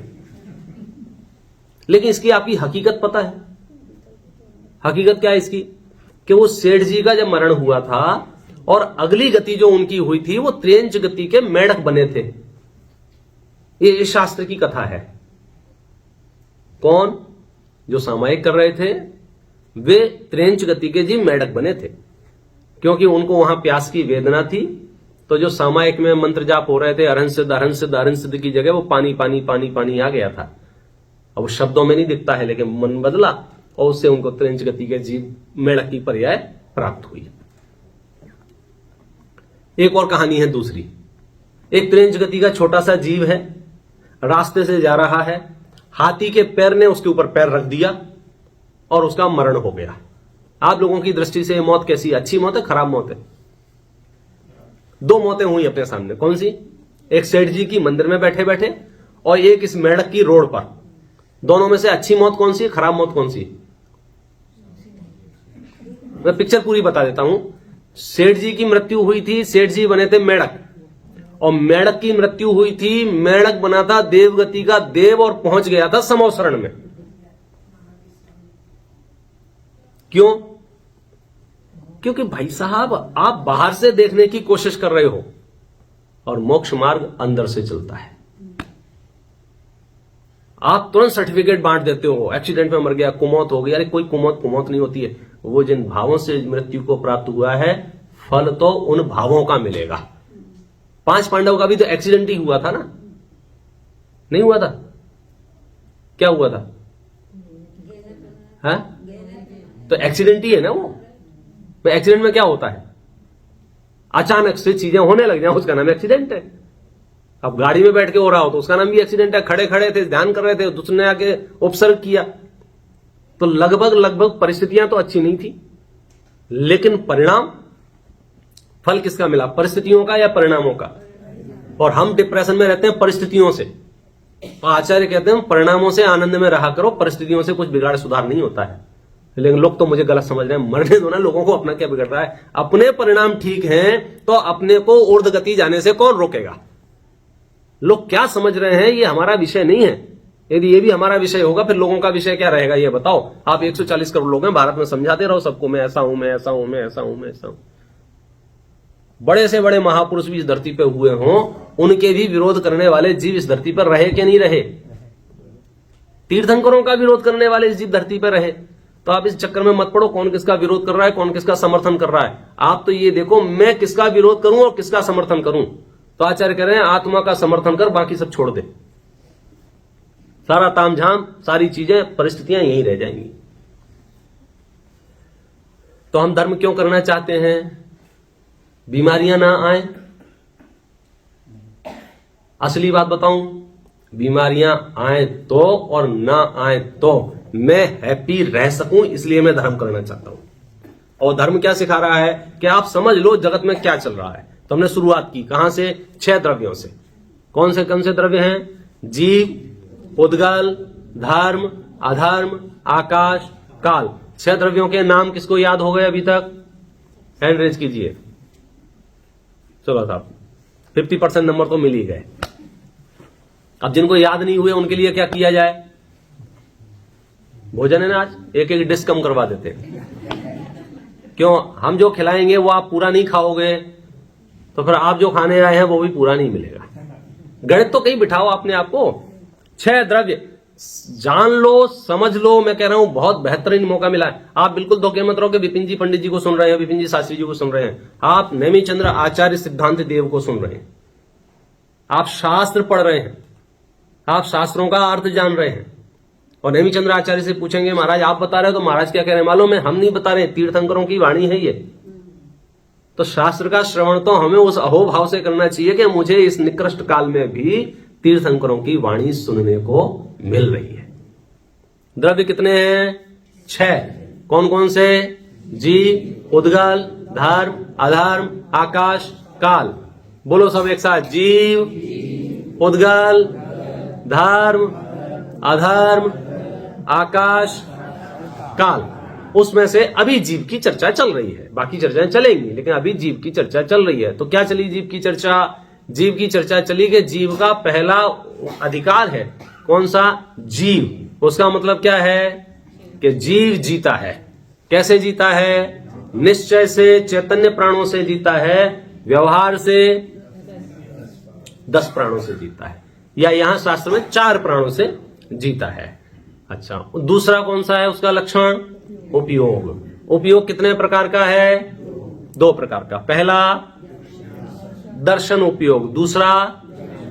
लेकिन इसकी आपकी हकीकत पता है? हकीकत क्या है इसकी, कि वो सेठ जी का जब मरण हुआ था और अगली गति जो उनकी हुई थी वो त्रेंच गति के मेढक बने थे। ये शास्त्र की कथा है। कौन? जो सामायिक कर रहे थे वे त्रेंच गति के जी मेढक बने थे, क्योंकि उनको वहां प्यास की वेदना थी। तो जो सामायिक में मंत्र जाप हो रहे थे, अरहं सिद्ध अरहं सिद्ध अरहं सिद्ध की जगह वो पानी पानी पानी पानी आ गया था। अब वो शब्दों में नहीं दिखता है, लेकिन मन बदला और उससे उनको त्रेंच गति के जीव मेढक की पर्याय प्राप्त हुई। एक और कहानी है दूसरी। एक त्रेंच गति का छोटा सा जीव है, रास्ते से जा रहा है, हाथी के पैर ने उसके ऊपर पैर रख दिया और उसका मरण हो गया। आप लोगों की दृष्टि से मौत कैसी, अच्छी मौत है खराब मौत है? 2 मौतें हुई अपने सामने। कौन सी? एक सेठ जी की मंदिर में बैठे बैठे और एक इस मेढक की रोड पर। दोनों में से अच्छी मौत कौन सी है, खराब मौत कौन सी? मैं पिक्चर पूरी बता देता हूं। सेठ जी की मृत्यु हुई थी, सेठ जी बने थे मेढक, और मेढक की मृत्यु हुई थी, मेढक बना था देवगति का देव और पहुंच गया था समोसरण में। क्यों? क्योंकि भाई साहब आप बाहर से देखने की कोशिश कर रहे हो और मोक्ष मार्ग अंदर से चलता है। आप तुरंत सर्टिफिकेट बांट देते हो, एक्सीडेंट में मर गया, कुमौत हो गई। अरे कोई कुमौत नहीं होती है। वो जिन भावों से मृत्यु को प्राप्त हुआ है, फल तो उन भावों का मिलेगा। 5 पांडव का भी तो एक्सीडेंट ही हुआ था ना, नहीं हुआ था? क्या हुआ था? हाँ? तो एक्सीडेंट ही है ना वो। तो एक्सीडेंट में क्या होता है? अचानक से चीजें होने लग जाए, उसका नाम एक्सीडेंट है। अब गाड़ी में बैठ के हो रहा हो तो उसका नाम भी एक्सीडेंट है। खड़े खड़े थे, ध्यान कर रहे थे, दूसरे ने आके उपसर्ग किया। तो लगभग परिस्थितियां तो अच्छी नहीं थी, लेकिन परिणाम, फल किसका मिला? परिस्थितियों का या परिणामों का? और हम डिप्रेशन में रहते हैं परिस्थितियों से। तो आचार्य कहते हैं परिणामों से आनंद में रहा करो, परिस्थितियों से कुछ बिगाड़ सुधार नहीं होता है। लेकिन लोग तो मुझे गलत समझ रहे हैं। मरने दो ना लोगों को, अपना क्या बिगड़ रहा है? अपने परिणाम ठीक हैं तो अपने को ऊर्ध्व गति जाने से कौन रोकेगा? लोग क्या समझ रहे हैं ये हमारा विषय नहीं है। यदि ये भी हमारा विषय होगा फिर लोगों का विषय क्या रहेगा ये बताओ। आप 140 करोड़ लोग हैं भारत में, समझाते रहो सबको मैं ऐसा हूं, मैं ऐसा हूं, मैं ऐसा हूं, मैं ऐसा हूं। बड़े से बड़े महापुरुष भी इस धरती पे हुए हों, उनके भी विरोध करने वाले जीव इस धरती पर रहे कि नहीं रहे? तीर्थंकरों का विरोध करने वाले इस जीव धरती पर रहे। तो आप इस चक्कर में मत पड़ो कौन किसका विरोध कर रहा है, कौन किसका समर्थन कर रहा है। आप तो ये देखो मैं किसका विरोध करूं और किसका समर्थन करूं। तो आचार्य कह रहे हैं आत्मा का समर्थन कर, बाकी सब छोड़ दे। सारा तामझाम, सारी चीजें, परिस्थितियां यहीं रह जाएंगी। तो हम धर्म क्यों करना चाहते हैं? बीमारियां ना आए। असली बात बताऊं, बीमारियां आए तो और ना आए तो मैं हैप्पी रह सकूं, इसलिए मैं धर्म करना चाहता हूं। और धर्म क्या सिखा रहा है कि आप समझ लो जगत में क्या चल रहा है। तो हमने शुरुआत की कहां से? 6 द्रव्यों से। कौन से द्रव्य हैं? जीव, उद्गल, धर्म, अधर्म, आकाश, काल। 6 द्रव्यों के नाम किसको याद हो गए अभी तक? हैंड रेज कीजिए। चलो साहब, 50% नंबर तो मिल ही गए। अब जिनको याद नहीं हुए उनके लिए क्या किया जाए? भोजन है ना, आज एक एक डिश कम करवा देते हैं। क्यों? हम जो खिलाएंगे वो आप पूरा नहीं खाओगे, तो फिर आप जो खाने आए हैं वो भी पूरा नहीं मिलेगा। गणित तो कहीं बिठाओ अपने आप को। 6 द्रव्य जान लो, समझ लो। मैं कह रहा हूं बहुत बेहतरीन मौका मिला है। आप बिल्कुल धोखे मत रहो कि विपिन जी पंडित जी को सुन रहे हैं, विपिन जी शास्त्री जी को सुन रहे हैं। आप नेमिचंद्र आचार्य सिद्धांत देव को सुन रहे हैं। आप शास्त्र पढ़ रहे हैं, आप शास्त्रों का अर्थ जान रहे हैं। और नेमिचंद्र आचार्य से पूछेंगे महाराज आप बता रहे हो, तो महाराज क्या कह रहे हैं मालूम है? हम नहीं बता रहे, तीर्थंकरों की वाणी है ये। तो शास्त्र का श्रवण तो हमें उस अहोभाव से करना चाहिए कि मुझे इस निकृष्ट काल में भी तीर्थंकरों की वाणी सुनने को मिल रही है। द्रव्य कितने हैं? 6। कौन कौन से? जीव, उद्गल, धर्म, अधर्म, आकाश, काल। बोलो सब एक साथ। जीव, उद्गल, धर्म, अधर्म, आकाश, काल। उसमें से अभी जीव की चर्चा चल रही है, बाकी चर्चाएं चलेंगी, लेकिन अभी जीव की चर्चा चल रही है। तो क्या चली जीव की चर्चा? जीव की चर्चा चली कि जीव का पहला अधिकार है कौन सा? जीव। उसका मतलब क्या है कि जीव जीता है। कैसे जीता है? निश्चय से, चैतन्य प्राणों से जीता है, व्यवहार से 10 प्राणों से जीता है, या यहां शास्त्र में 4 प्राणों से जीता है। अच्छा, दूसरा कौन सा है उसका लक्षण? उपयोग। उपयोग कितने प्रकार का है? 2 प्रकार का। पहला दर्शन उपयोग, दूसरा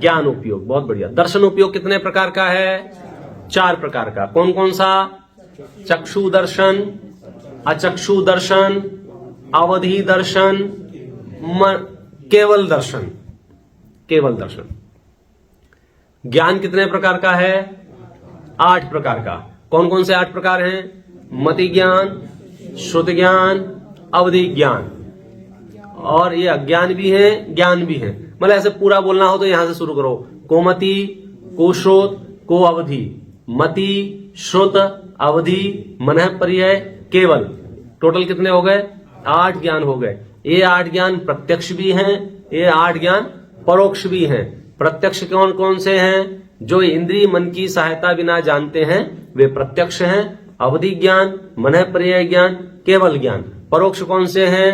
ज्ञान उपयोग। बहुत बढ़िया। दर्शन उपयोग कितने प्रकार का है? 4 प्रकार का। कौन कौन सा? चक्षु दर्शन, अचक्षु दर्शन, अवधि दर्शन, केवल दर्शन। केवल दर्शन। ज्ञान कितने प्रकार का है? 8 प्रकार का। कौन कौन से 8 प्रकार हैं? मति ज्ञान, श्रुति ज्ञान, अवधि ज्ञान, और ये अज्ञान भी है, ज्ञान भी है। मतलब ऐसे पूरा बोलना हो तो यहां से शुरू करो। कोमति, को श्रोत, को अवधि, मति, श्रुत, अवधि, मनः पर्यय, केवल। टोटल कितने हो गए? 8 ज्ञान हो गए। ये 8 ज्ञान प्रत्यक्ष भी हैं, ये 8 ज्ञान परोक्ष भी हैं। प्रत्यक्ष कौन कौन से हैं? जो इंद्रिय मन की सहायता बिना जानते हैं वे प्रत्यक्ष हैं। अवधि ज्ञान, मनः पर्यय ज्ञान, केवल ज्ञान। परोक्ष कौन से हैं?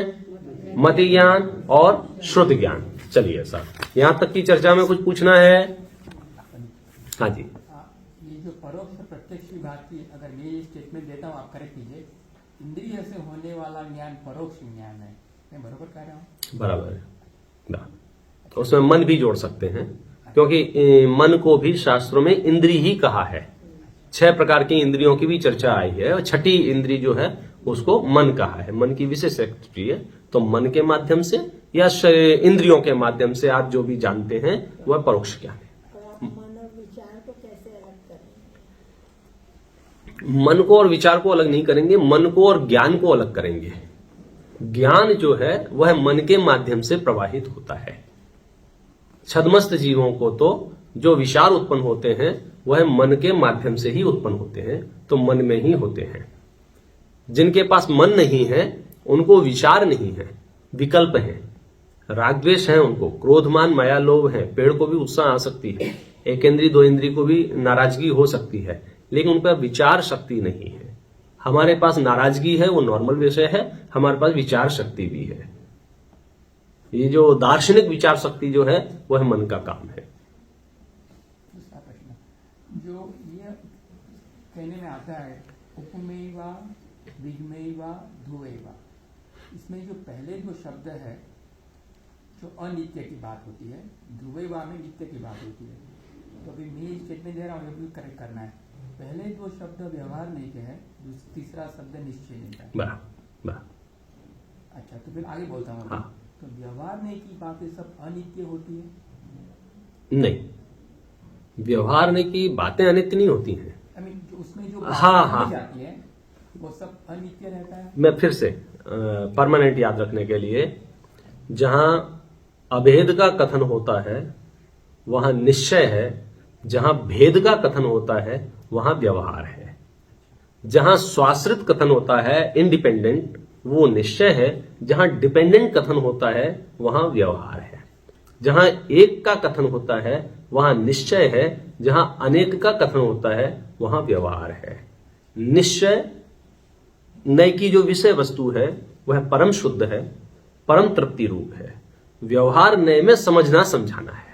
मति ज्ञान और श्रुति ज्ञान। चलिए सर, यहां तक की चर्चा में कुछ पूछना है? हाँ जी। ये जो परोक्ष प्रत्यक्ष की बात की, अगर मैं ये स्टेटमेंट देता हूँ आप करेक्ट कीजिए, इंद्रिय से होने वाला ज्ञान परोक्ष ज्ञान है, मैं बरोबर कह रहा हूँ? बराबर है। तो उसमें मन भी जोड़ सकते हैं, क्योंकि मन को भी शास्त्रों में इंद्रिय ही कहा है। 6 प्रकार की इंद्रियों की भी चर्चा आई है, और छठी इंद्री जो है उसको मन कहा है। मन की विशेष शक्ति है। तो मन के माध्यम से या इंद्रियों के माध्यम से आप जो भी जानते हैं वह परोक्ष ज्ञान है। मन और विचार को कैसे अलग करेंगे? मन को और विचार को अलग नहीं करेंगे, मन को और ज्ञान को अलग करेंगे। ज्ञान जो है वह मन के माध्यम से प्रवाहित होता है। छद्मस्त जीवों को तो जो विचार उत्पन्न होते हैं वह मन के माध्यम से ही उत्पन्न होते हैं, तो मन में ही होते हैं। जिनके पास मन नहीं है उनको विचार नहीं है, विकल्प है। राग द्वेष है उनको, क्रोध मान माया लोभ है। पेड़ को भी उत्साह आ सकती है, 1 इंद्री 2 इंद्री को भी नाराजगी हो सकती है, लेकिन उन पर विचार शक्ति नहीं है। हमारे पास नाराजगी है, वो नॉर्मल विषय है, हमारे पास विचार शक्ति भी है। ये जो दार्शनिक विचार शक्ति जो है वह मन का काम है। दूसरा प्रश्न, जो ये कहने में आता है उपमेवा विगमेवा ध्रुवेवा, इसमें जो पहले जो शब्द है जो अनित्य की बात होती है, ध्रुवेवा में नित्य की बात होती है। तो अभी मैं ये स्टेटमेंट दे रहा हूँ, ये भी करेक्ट करना है। पहले दो शब्द व्यवहार नहीं के हैं, तीसरा शब्द निश्चय नहीं का। वाह वाह। अच्छा, तो फिर आगे बोलता हूँ। हाँ। तो व्यवहार नहीं की बातें सब अनित्य होती है? नहीं, व्यवहार ने की बातें अनित्य नहीं होती हैं। आई मीन उसमें जो हाँ, हाँ। जाती है वो सब अनित्य रहता है। मैं फिर से परमानेंट याद रखने के लिए, जहां अभेद का कथन होता है वहां निश्चय है, जहां भेद का कथन होता है वहां व्यवहार है। जहां स्वाश्रित कथन होता है इंडिपेंडेंट, वो निश्चय है। जहां डिपेंडेंट कथन होता है वहां व्यवहार है। जहां एक का कथन होता है वहां निश्चय है। जहां अनेक का कथन होता है वहां व्यवहार है। निश्चय नय की जो विषय वस्तु है वह परम शुद्ध है, परम तृप्ति रूप है। व्यवहार नय में समझना समझाना है।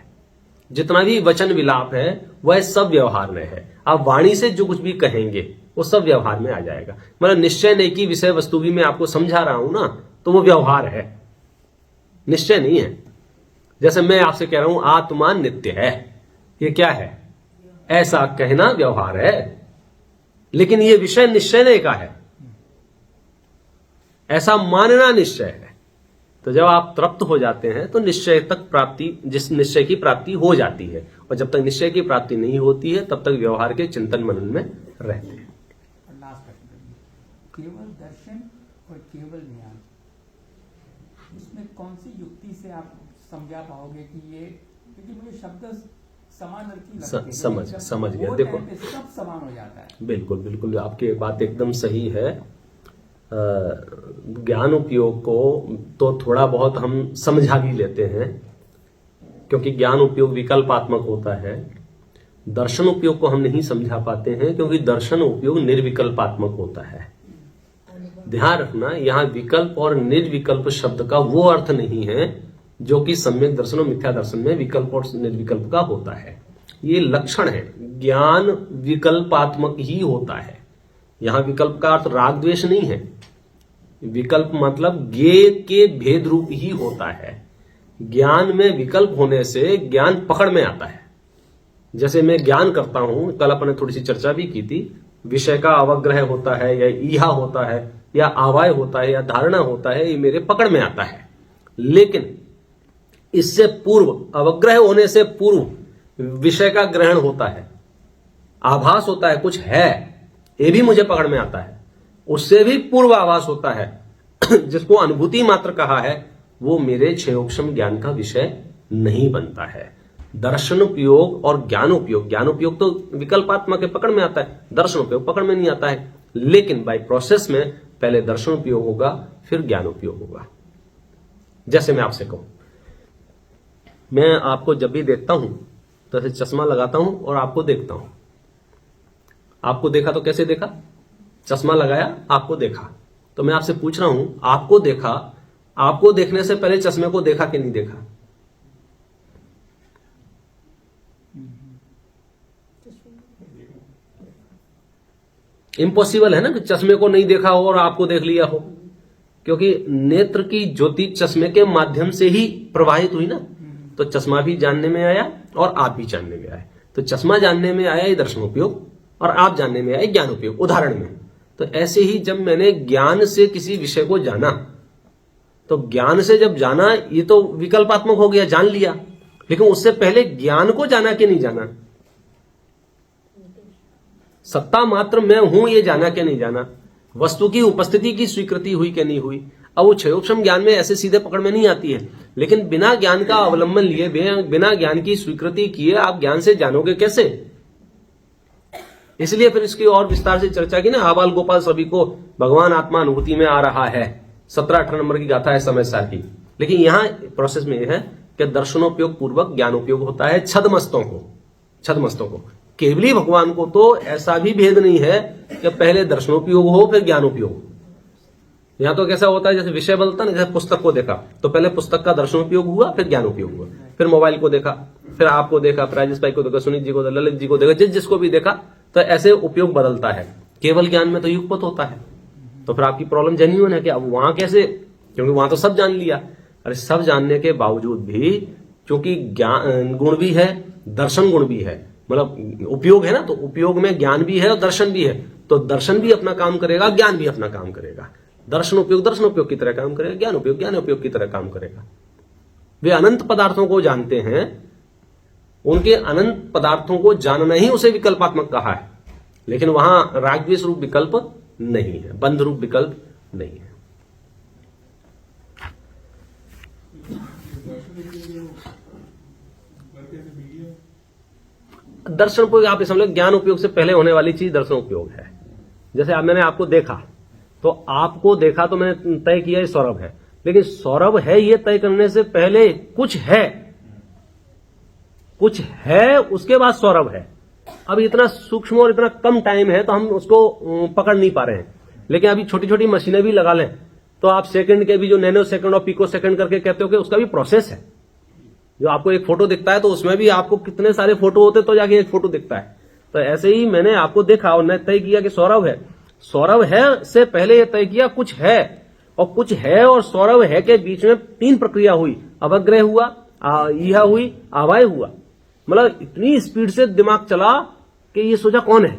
जितना भी वचन विलाप है वह सब व्यवहार नय है। आप वाणी से जो कुछ भी कहेंगे वो सब व्यवहार में आ जाएगा। मतलब निश्चय नय की विषय वस्तु भी मैं आपको समझा रहा हूं ना, तो वो व्यवहार है, निश्चय नहीं है। जैसे मैं आपसे कह रहा हूं आत्मा नित्य है, ये क्या है? ऐसा कहना व्यवहार है, लेकिन ये विषय निश्चय नय का है, ऐसा मानना निश्चय है। तो जब आप तृप्त हो जाते हैं तो निश्चय तक प्राप्ति, जिस निश्चय की प्राप्ति हो जाती है, और जब तक निश्चय की प्राप्ति नहीं होती है तब तक व्यवहार के चिंतन मनन में रहते हैं। और लास्ट क्वेश्चन, केवल दर्शन और केवल ज्ञान, इसमें कौन सी युक्ति से आप समझा पाओगे कि ये, क्योंकि मुझे शब्द समान अर्थी लगते हैं, समझ गया। देखो, सब समान हो जाता है। बिल्कुल बिल्कुल, आपकी बात एकदम सही है। ज्ञान उपयोग को तो थोड़ा बहुत हम समझा भी लेते हैं, क्योंकि ज्ञान उपयोग विकल्पात्मक होता है। दर्शन उपयोग को हम नहीं समझा पाते हैं, क्योंकि दर्शन उपयोग निर्विकल्पात्मक होता है। ध्यान रखना, यहां विकल्प और निर्विकल्प शब्द का वो अर्थ नहीं है जो कि सम्यक दर्शन और मिथ्या दर्शन में विकल्प और निर्विकल्प का होता है। ये लक्षण है। ज्ञान विकल्पात्मक ही होता है। यहां विकल्प का अर्थ राग द्वेष नहीं है। विकल्प मतलब ज्ञेय के भेद रूप ही होता है। ज्ञान में विकल्प होने से ज्ञान पकड़ में आता है। जैसे मैं ज्ञान करता हूं, कल अपने थोड़ी सी चर्चा भी की थी, विषय का अवग्रह होता है या ईहा होता है या आवाय होता है या धारणा होता है, ये मेरे पकड़ में आता है। लेकिन इससे पूर्व, अवग्रह होने से पूर्व विषय का ग्रहण होता है, आभास होता है, कुछ है, ये भी मुझे पकड़ में आता है। उससे भी पूर्व आभास होता है जिसको अनुभूति मात्र कहा है, वो मेरे क्षयोक्षम ज्ञान का विषय नहीं बनता है। दर्शन उपयोग और ज्ञान उपयोग तो विकल्पात्मक के पकड़ में आता है, दर्शन उपयोग पकड़ में नहीं आता है। लेकिन बाय प्रोसेस में पहले दर्शन उपयोग होगा, फिर ज्ञान उपयोग होगा। जैसे मैं आपसे कहूं, मैं आपको जब भी देखता हूं तो ऐसे चश्मा लगाता हूं और आपको देखता हूं। आपको देखा तो कैसे देखा? चश्मा लगाया, आपको देखा। तो मैं आपसे पूछ रहा हूं, आपको देखा, आपको देखने से पहले चश्मे को देखा कि नहीं देखा? इम्पॉसिबल है ना कि चश्मे को नहीं देखा हो और आपको देख लिया हो, क्योंकि नेत्र की ज्योति चश्मे के माध्यम से ही प्रवाहित हुई ना। तो चश्मा भी जानने में आया और आप भी जानने में आए। तो चश्मा जानने में आया ये दर्शन उपयोग, और आप जानने में आए ज्ञान उपयोग, उदाहरण में। तो ऐसे ही जब मैंने ज्ञान से किसी विषय को जाना, तो ज्ञान से जब जाना, ये तो विकल्पात्मक हो गया, जान लिया। लेकिन उससे पहले ज्ञान को जाना कि नहीं जाना? सत्ता मात्र मैं हूं ये जाना कि नहीं जाना? वस्तु की उपस्थिति की स्वीकृति हुई कि नहीं हुई? अब वो क्षयोक्षम ज्ञान में ऐसे सीधे पकड़ में नहीं आती है, लेकिन बिना ज्ञान का अवलंबन लिए, बिना ज्ञान की स्वीकृति किए आप ज्ञान से जानोगे कैसे? इसलिए फिर इसकी और विस्तार से चर्चा की ना। आबाल गोपाल सभी को भगवान आत्मा अनुभूति में आ रहा है। 17-18 नंबर की गाथा है समय सार की। लेकिन यहां प्रोसेस में यह है कि दर्शनोपयोग पूर्वक ज्ञानोपयोग होता है छदमस्तों को। केवली भगवान को तो ऐसा भी भेद नहीं है कि पहले दर्शनोपयोग हो फिर ज्ञानोपयोग। यहां तो कैसा होता है, जैसे विषय बदलता ना, जैसे पुस्तक को देखा तो पहले पुस्तक का दर्शनोपयोग हुआ, फिर ज्ञानोपयोग हुआ, फिर मोबाइल को देखा, फिर आपको देखा, राजेश भाई को देखा, सुनीत जी को देखा, ललित जी को देखा, जिसको भी देखा, तो ऐसे उपयोग बदलता है। केवल ज्ञान में तो युगपत होता है। तो फिर आपकी प्रॉब्लम जेन्युइन है कि अब वहां कैसे, क्योंकि वहां तो सब जान लिया। अरे सब जानने के बावजूद भी, क्योंकि ज्ञान गुण भी है, दर्शन गुण भी है, मतलब उपयोग है ना, तो उपयोग में ज्ञान भी है और दर्शन भी है। तो दर्शन भी अपना काम करेगा, ज्ञान भी अपना काम करेगा। दर्शन उपयोग की तरह काम करेगा, ज्ञान उपयोग की तरह काम करेगा। वे अनंत पदार्थों को जानते हैं, उनके अनंत पदार्थों को जानना ही उसे विकल्पात्मक कहा है। लेकिन वहां रागद्वेष रूप विकल्प नहीं है, बंध रूप विकल्प नहीं है। दर्शन उपयोग आप समझ लो, ज्ञान उपयोग से पहले होने वाली चीज दर्शन उपयोग है। जैसे अब मैंने आपको देखा, तो आपको देखा तो मैंने तय किया ये सौरभ है, लेकिन सौरभ है ये तय करने से पहले कुछ है, उसके बाद सौरभ है। अब इतना सूक्ष्म और इतना कम टाइम है तो हम उसको पकड़ नहीं पा रहे हैं। लेकिन अभी छोटी छोटी मशीनें भी लगा लें तो आप सेकंड के भी जो नैनो सेकंड और पिको सेकंड करके कहते हो कि उसका भी प्रोसेस है। जो आपको एक फोटो दिखता है तो उसमें भी आपको कितने सारे फोटो होते तो जाके एक फोटो दिखता है। तो ऐसे ही मैंने आपको देखा और मैं तय किया कि सौरभ है। सौरभ है से पहले ये तय किया कुछ है, और कुछ है और सौरभ है के बीच में 3 प्रक्रिया हुई। अवग्रह हुआ, यह हुई, आवाय हुआ। मतलब इतनी स्पीड से दिमाग चला कि ये सोचा कौन है,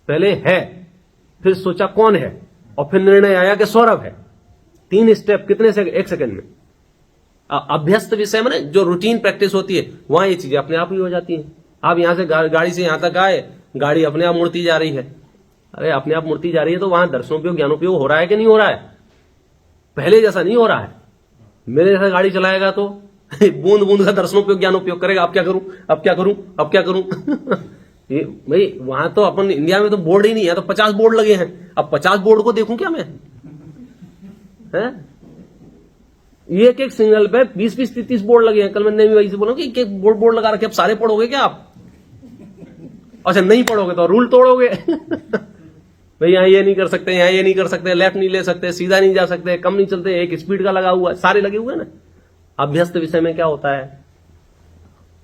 पहले है, फिर सोचा कौन है, और फिर निर्णय आया कि सौरभ है। 3 स्टेप कितने से 1 सेकंड में। अभ्यस्त विषय में जो रूटीन प्रैक्टिस होती है वहां ये चीजें अपने आप ही हो जाती हैं। आप यहां से गाड़ी से यहां तक आए, गाड़ी अपने आप मुड़ती जा रही है। अरे अपने आप मुड़ती जा रही है तो वहां दर्शनोपयोग ज्ञानोपयोग हो रहा है कि नहीं हो रहा है? पहले जैसा नहीं हो रहा है। मेरे जैसा गाड़ी चलाएगा तो बूंद बूंद का दर्शनोपयोग ज्ञानोपयोग करेगा। अब क्या करूं ये भाई, वहां तो अपन इंडिया में तो बोर्ड ही नहीं है, तो 50 बोर्ड लगे हैं। अब 50 बोर्ड को देखूं क्या मैं? एक एक सिग्नल पे 20-20, 30 बोर्ड लगे हैं। कल मैंने भी वही से बोला कि एक बोर्ड लगा रखे, अब सारे पढ़ोगे क्या आप? अच्छा नहीं पढ़ोगे तो रूल तोड़ोगे। भाई यहाँ ये नहीं कर सकते, यहाँ ये नहीं कर सकते, लेफ्ट नहीं ले सकते, सीधा नहीं जा सकते, कम नहीं चलते, एक स्पीड का लगा हुआ है, सारे लगे हुए ना। अभ्यस्त विषय में क्या होता है?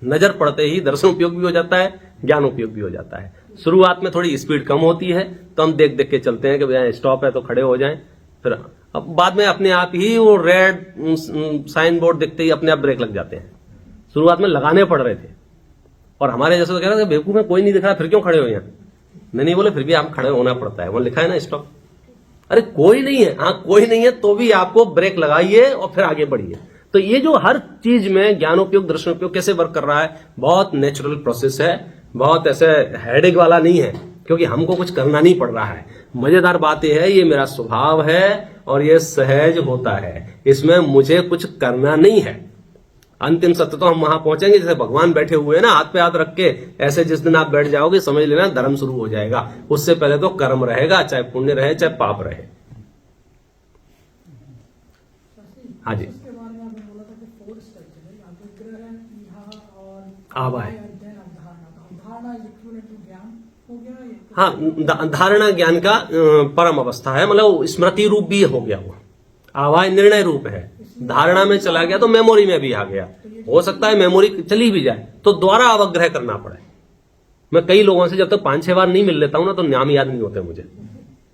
नजर पड़ते ही दर्शन उपयोग भी हो जाता है, ज्ञान उपयोग भी हो जाता है। शुरुआत में थोड़ी स्पीड कम होती है तो हम देख देख के चलते हैं कि भैया स्टॉप है तो खड़े हो जाएं। फिर अब बाद में अपने आप ही वो रेड साइन बोर्ड दिखते ही अपने आप ब्रेक लग जाते हैं। शुरुआत में लगाने पड़ रहे थे और हमारे जैसे तो कह रहे थे बेवकूफ में कोई नहीं दिख रहा, फिर क्यों खड़े हो? यहाँ नहीं बोले, फिर भी आप खड़े होना पड़ता है। वो लिखा है ना स्टॉप। अरे कोई नहीं है, हाँ कोई नहीं है तो भी आपको ब्रेक लगाइए और फिर आगे बढ़िए। तो ये जो हर चीज में ज्ञानोपयोग दर्शनोपयोग कैसे वर्क कर रहा है, बहुत नेचुरल प्रोसेस है, बहुत ऐसे हेडेक वाला नहीं है, क्योंकि हमको कुछ करना नहीं पड़ रहा है। मजेदार बात यह है, ये मेरा स्वभाव है और ये सहज होता है, इसमें मुझे कुछ करना नहीं है। अंतिम सत्य तो हम वहां पहुंचेंगे जैसे भगवान बैठे हुए हैं ना, हाथ पे हाथ रख के। ऐसे जिस दिन आप बैठ जाओगे समझ लेना धर्म शुरू हो जाएगा। उससे पहले तो कर्म रहेगा, चाहे पुण्य रहे चाहे पाप रहे। हाँ जी, इसके बारे में आपने बोला था कि 4 स्टेप्स है, अभिग्रह, इहा और आवाय। then अवधारणा इक्विवेलेंट टू ज्ञान हो गया ये? हाँ, धारणा ज्ञान का परम अवस्था है, मतलब स्मृति रूप भी हो गया वो। आवाय निर्णय रूप है, धारणा में चला गया तो मेमोरी में भी आ गया। हो सकता है मेमोरी चली भी जाए तो दोबारा अवग्रह करना पड़े। मैं कई लोगों से जब तक 5-6 बार नहीं मिल लेता हूं ना तो नाम याद नहीं होते मुझे,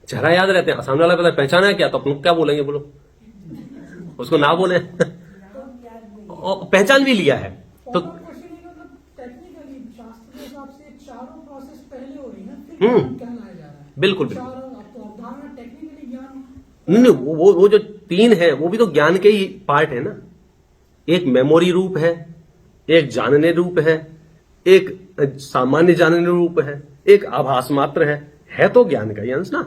चेहरा याद रहते हैं। सामने वाला पता पहचाना है क्या, तो अपन क्या बोलेंगे, बोलो उसको ना बोले। और पहचान भी लिया है तो टेक्निकली शास्त्र के हिसाब से चारों प्रोसेस पहले हो रही है, फिर ज्ञान कहलाया जा रहा है। बिल्कुल चारों आपको अवधारणा टेक्निकली ज्ञान नहीं, वो जो 3 है वो भी तो ज्ञान के ही पार्ट है ना। एक मेमोरी रूप है, एक जानने रूप है, एक सामान्य जानने रूप है, एक आभास मात्र है तो ज्ञान का ही अंश ना।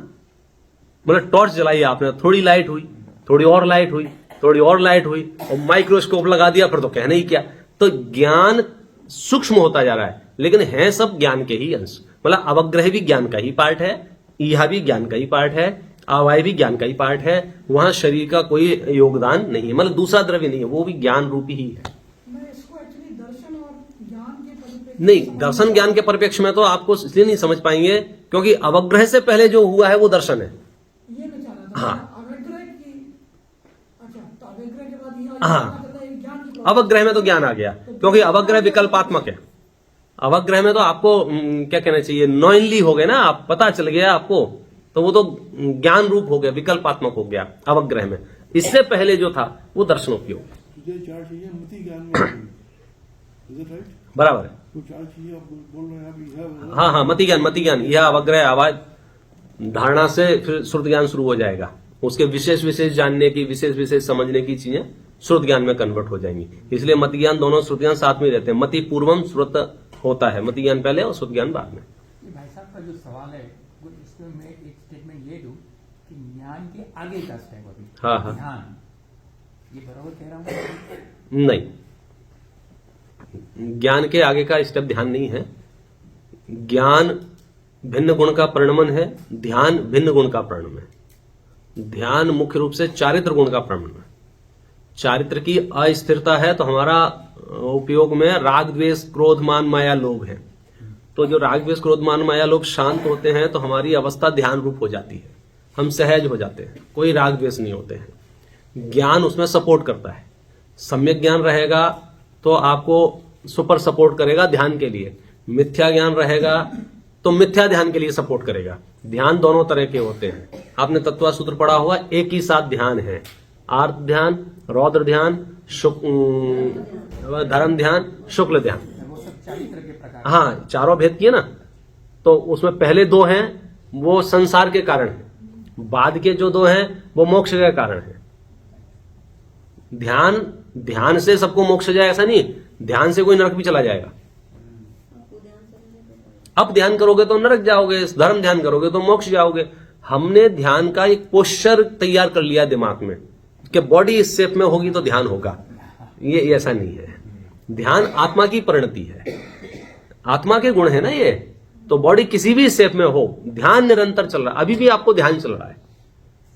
मतलब टॉर्च जलाई आपने, थोड़ी लाइट हुई, थोड़ी और लाइट हुई, थोड़ी और लाइट हुई, और माइक्रोस्कोप लगा दिया, फिर तो कहने ही क्या। तो ज्ञान सूक्ष्म होता जा रहा है, लेकिन है सब ज्ञान के ही अंश। मतलब अवग्रह भी ज्ञान का ही पार्ट है, यह भी ज्ञान का ही पार्ट है, आवाय भी ज्ञान का ही पार्ट है। वहां शरीर का कोई योगदान नहीं है, मतलब दूसरा द्रव्य नहीं है, वो भी ज्ञान रूपी ही है। मैं इसको एक्चुअली दर्शन और ज्ञान के परिप्रेक्ष्य नहीं, दर्शन ज्ञान के परिप्रेक्ष्य में तो आपको इसलिए नहीं समझ पाएंगे क्योंकि अवग्रह से पहले जो हुआ है वो दर्शन है। ये मैं चाह रहा था। हाँ। अवग्रह की, अच्छा तो अवग्रह के बाद यह हाँ। ज्ञान की अवग्रह में तो ज्ञान आ गया, क्योंकि अवग्रह विकल्पात्मक है। अवग्रह में तो आपको क्या कहना चाहिए, नॉइनली हो गए ना आप, पता चल गया आपको, तो वो तो ज्ञान रूप हो गया, विकल्पात्मक हो गया अवग्रह में। इससे पहले जो था वो दर्शनोपयोग। तुझे 4 चीजें मति ज्ञान में, is it right? बराबर है। कुछ चार चीजें आप बोल रहे हैं अभी हाँ हाँ, मति ज्ञान यह अवग्रह आवाज धारणा से फिर श्रुत ज्ञान शुरू हो जाएगा। उसके विशेष जानने की, विशेष समझने की चीजें श्रुत ज्ञान में कन्वर्ट हो जाएंगी। इसलिए मति ज्ञान दोनों श्रुत ज्ञान साथ में रहते हैं। मति पूर्वम श्रुत होता है, मति ज्ञान पहले और श्रुत ज्ञान बाद में। ये भाई साहब का जो सवाल है वो इसमें मैं एक स्टेटमेंट ये दूं कि ज्ञान के आगे का स्टेप अभी हाँ, हाँ। ध्यान, ये बराबर कह रहा हूँ? नहीं, ज्ञान के आगे का स्टेप ध्यान नहीं है। ज्ञान भिन्न गुण का परिणमन है, ध्यान भिन्न गुण का परिणमन है। ध्यान मुख्य रूप से चारित्र गुण का परिणमन है। चारित्र की अस्थिरता है तो हमारा उपयोग में राग द्वेष क्रोध मान माया लोभ है। तो जो राग द्वेष क्रोध मान माया लोभ शांत होते हैं तो हमारी अवस्था ध्यान रूप हो जाती है, हम सहज हो जाते हैं, कोई राग द्वेष नहीं होते हैं। ज्ञान उसमें सपोर्ट करता है। सम्यक ज्ञान रहेगा तो आपको सुपर सपोर्ट करेगा ध्यान के लिए, मिथ्या ज्ञान रहेगा तो मिथ्या ध्यान के लिए सपोर्ट करेगा। ध्यान दोनों तरह के होते हैं। आपने तत्व सूत्र पढ़ा होगा, एक ही साथ ध्यान है, आर्त ध्यान, रौद्र ध्यान, धर्म ध्यान, शुक्ल ध्यान। वो सब चारित्र के प्रकार। हाँ, चारों भेद किए ना, तो उसमें पहले दो हैं वो संसार के कारण है, बाद के जो दो हैं वो मोक्ष के कारण है। ध्यान से सबको मोक्ष जाए ऐसा नहीं, ध्यान से कोई नरक भी चला जाएगा। अब ध्यान करोगे तो नरक जाओगे, धर्म ध्यान करोगे तो मोक्ष जाओगे। हमने ध्यान का एक पोस्चर तैयार कर लिया दिमाग में कि बॉडी इस शेप में होगी तो ध्यान होगा। ये ऐसा नहीं है। ध्यान आत्मा की परिणति है, आत्मा के गुण है ना ये। तो बॉडी किसी भी शेप में हो, ध्यान निरंतर चल रहा है। अभी भी आपको ध्यान चल रहा है।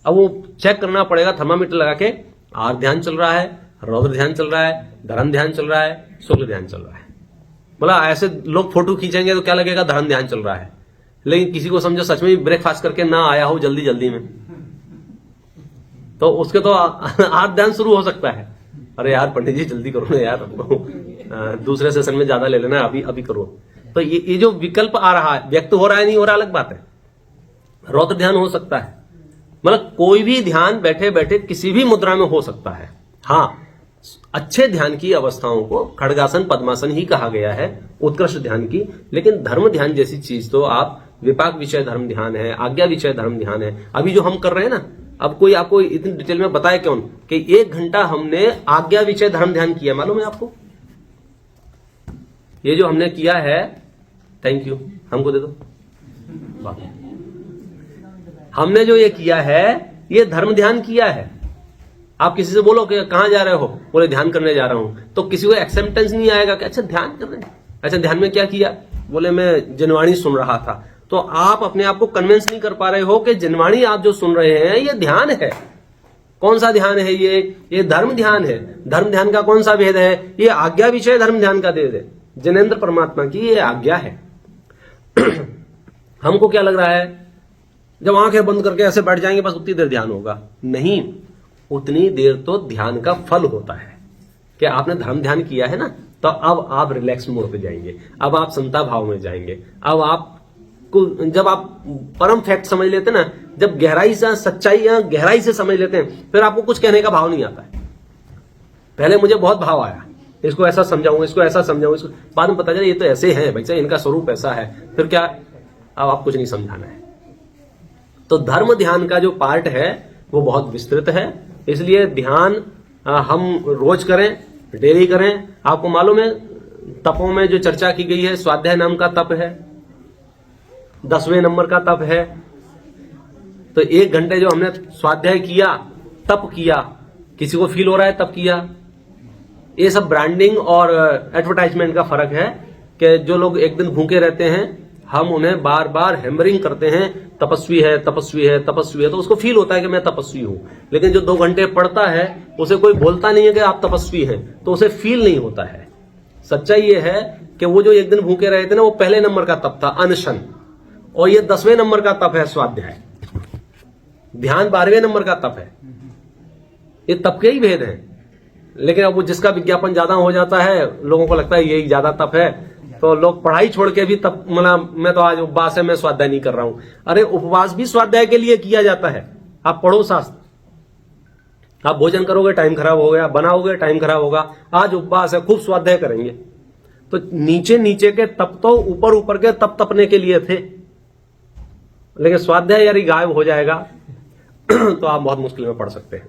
अब वो चेक करना पड़ेगा थर्मामीटर लगा के, आर ध्यान चल रहा है, रौद्र ध्यान चल रहा है, धर्म ध्यान चल रहा है, शुक्ल ध्यान चल रहा है। बोला ऐसे लोग फोटो खींचेंगे तो क्या लगेगा धर्म ध्यान चल रहा है, लेकिन किसी को समझो सच में ब्रेकफास्ट करके ना आया हो जल्दी में, तो उसके तो आर ध्यान शुरू हो सकता है। अरे यार पंडित जी जल्दी करो ना यार, दूसरे सेशन में ज्यादा ले लेना, अभी करो। तो ये जो विकल्प आ रहा है, व्यक्त हो रहा है नहीं हो रहा अलग बात है। रौद्र ध्यान हो सकता है, मतलब कोई भी ध्यान बैठे बैठे किसी भी मुद्रा में हो सकता है। हाँ, अच्छे ध्यान की अवस्थाओं को खड्गासन पद्मासन ही कहा गया है, उत्कृष्ट ध्यान की। लेकिन धर्म ध्यान जैसी चीज तो आप विपाक विषय धर्म ध्यान है, आज्ञा विषय धर्म ध्यान है। अभी जो हम कर रहे हैं ना, अब कोई आपको इतनी डिटेल में बताए क्यों कि 1 घंटा हमने आज्ञा विषय धर्म ध्यान किया, मालूम है आपको? ये जो हमने किया है, थैंक यू, हमको दे दो। हमने जो ये किया है ये धर्म ध्यान किया है। आप किसी से बोलो कि कहां जा रहे हो, बोले ध्यान करने जा रहा हूं, तो किसी को एक्सेप्टेंस नहीं आएगा कि अच्छा ध्यान कर रहे हैं। अच्छा ध्यान में क्या किया, बोले मैं जिनवाणी सुन रहा था। तो आप अपने आप को कन्विंस नहीं कर पा रहे हो कि जिनवाणी आप जो सुन रहे हैं ये ध्यान है। कौन सा ध्यान है ये धर्म ध्यान है। धर्म ध्यान का कौन सा भेद है, ये आज्ञा विषय धर्म ध्यान का भेद है। जिनेंद्र परमात्मा की ये आज्ञा है। हमको क्या लग रहा है, जब आंखें बंद करके ऐसे बैठ जाएंगे बस उतनी देर ध्यान होगा, नहीं, उतनी देर तो ध्यान का फल होता है कि आपने धर्म ध्यान किया है ना, तो अब आप रिलैक्स मोड पे जाएंगे, अब आप समता भाव में जाएंगे। अब आप जब आप परम फैक्ट समझ लेते ना, जब गहराई से सच्चाई गहराई से समझ लेते हैं, फिर आपको कुछ कहने का भाव नहीं आता है। पहले मुझे बहुत भाव आया, इसको ऐसा समझाऊं, इसको ऐसा समझाऊं, इसको, बाद में पता चला ये तो ऐसे हैं भाई साहब, इनका स्वरूप ऐसा है, फिर क्या, अब आप कुछ नहीं समझाना है। तो धर्म ध्यान का जो पार्ट है वो बहुत विस्तृत है। इसलिए ध्यान हम रोज करें, डेली करें। आपको मालूम है तपों में जो चर्चा की गई है, स्वाध्याय नाम का तप है, 10वें नंबर का तप है। तो 1 घंटे जो हमने स्वाध्याय किया, तप किया, किसी को फील हो रहा है तप किया। ये सब ब्रांडिंग और एडवर्टाइजमेंट का फर्क है कि जो लोग एक दिन भूखे रहते हैं, हम उन्हें बार बार हैमरिंग करते हैं, तपस्वी है तपस्वी है तपस्वी है, तो उसको फील होता है कि मैं तपस्वी हूं। लेकिन जो 2 घंटे पढ़ता है उसे कोई बोलता नहीं है कि आप तपस्वी हैं, तो उसे फील नहीं होता है। सच्चाई ये है कि वो जो 1 दिन भूखे रहे थे ना, वो पहले नंबर का तप था, अनशन, और ये 10वें नंबर का तप है, स्वाध्याय। ध्यान 12वें नंबर का तप है। ये तप के ही भेद है। लेकिन अब वो जिसका विज्ञापन ज्यादा हो जाता है, लोगों को लगता है यही ज्यादा तप है, तो लोग पढ़ाई छोड़ के भी तप, मतलब मैं तो आज उपवास है, मैं स्वाध्याय नहीं कर रहा हूं। अरे उपवास भी स्वाध्याय के लिए किया जाता है। आप पढ़ो शास्त्र, आप भोजन करोगे टाइम खराब हो गया, बनाओगे टाइम खराब होगा, आज उपवास है खूब स्वाध्याय करेंगे। तो नीचे नीचे के तप तो ऊपर ऊपर के तप तपने के लिए थे, लेकिन स्वाध्याय यदि गायब हो जाएगा तो आप बहुत मुश्किल में पड़ सकते हैं।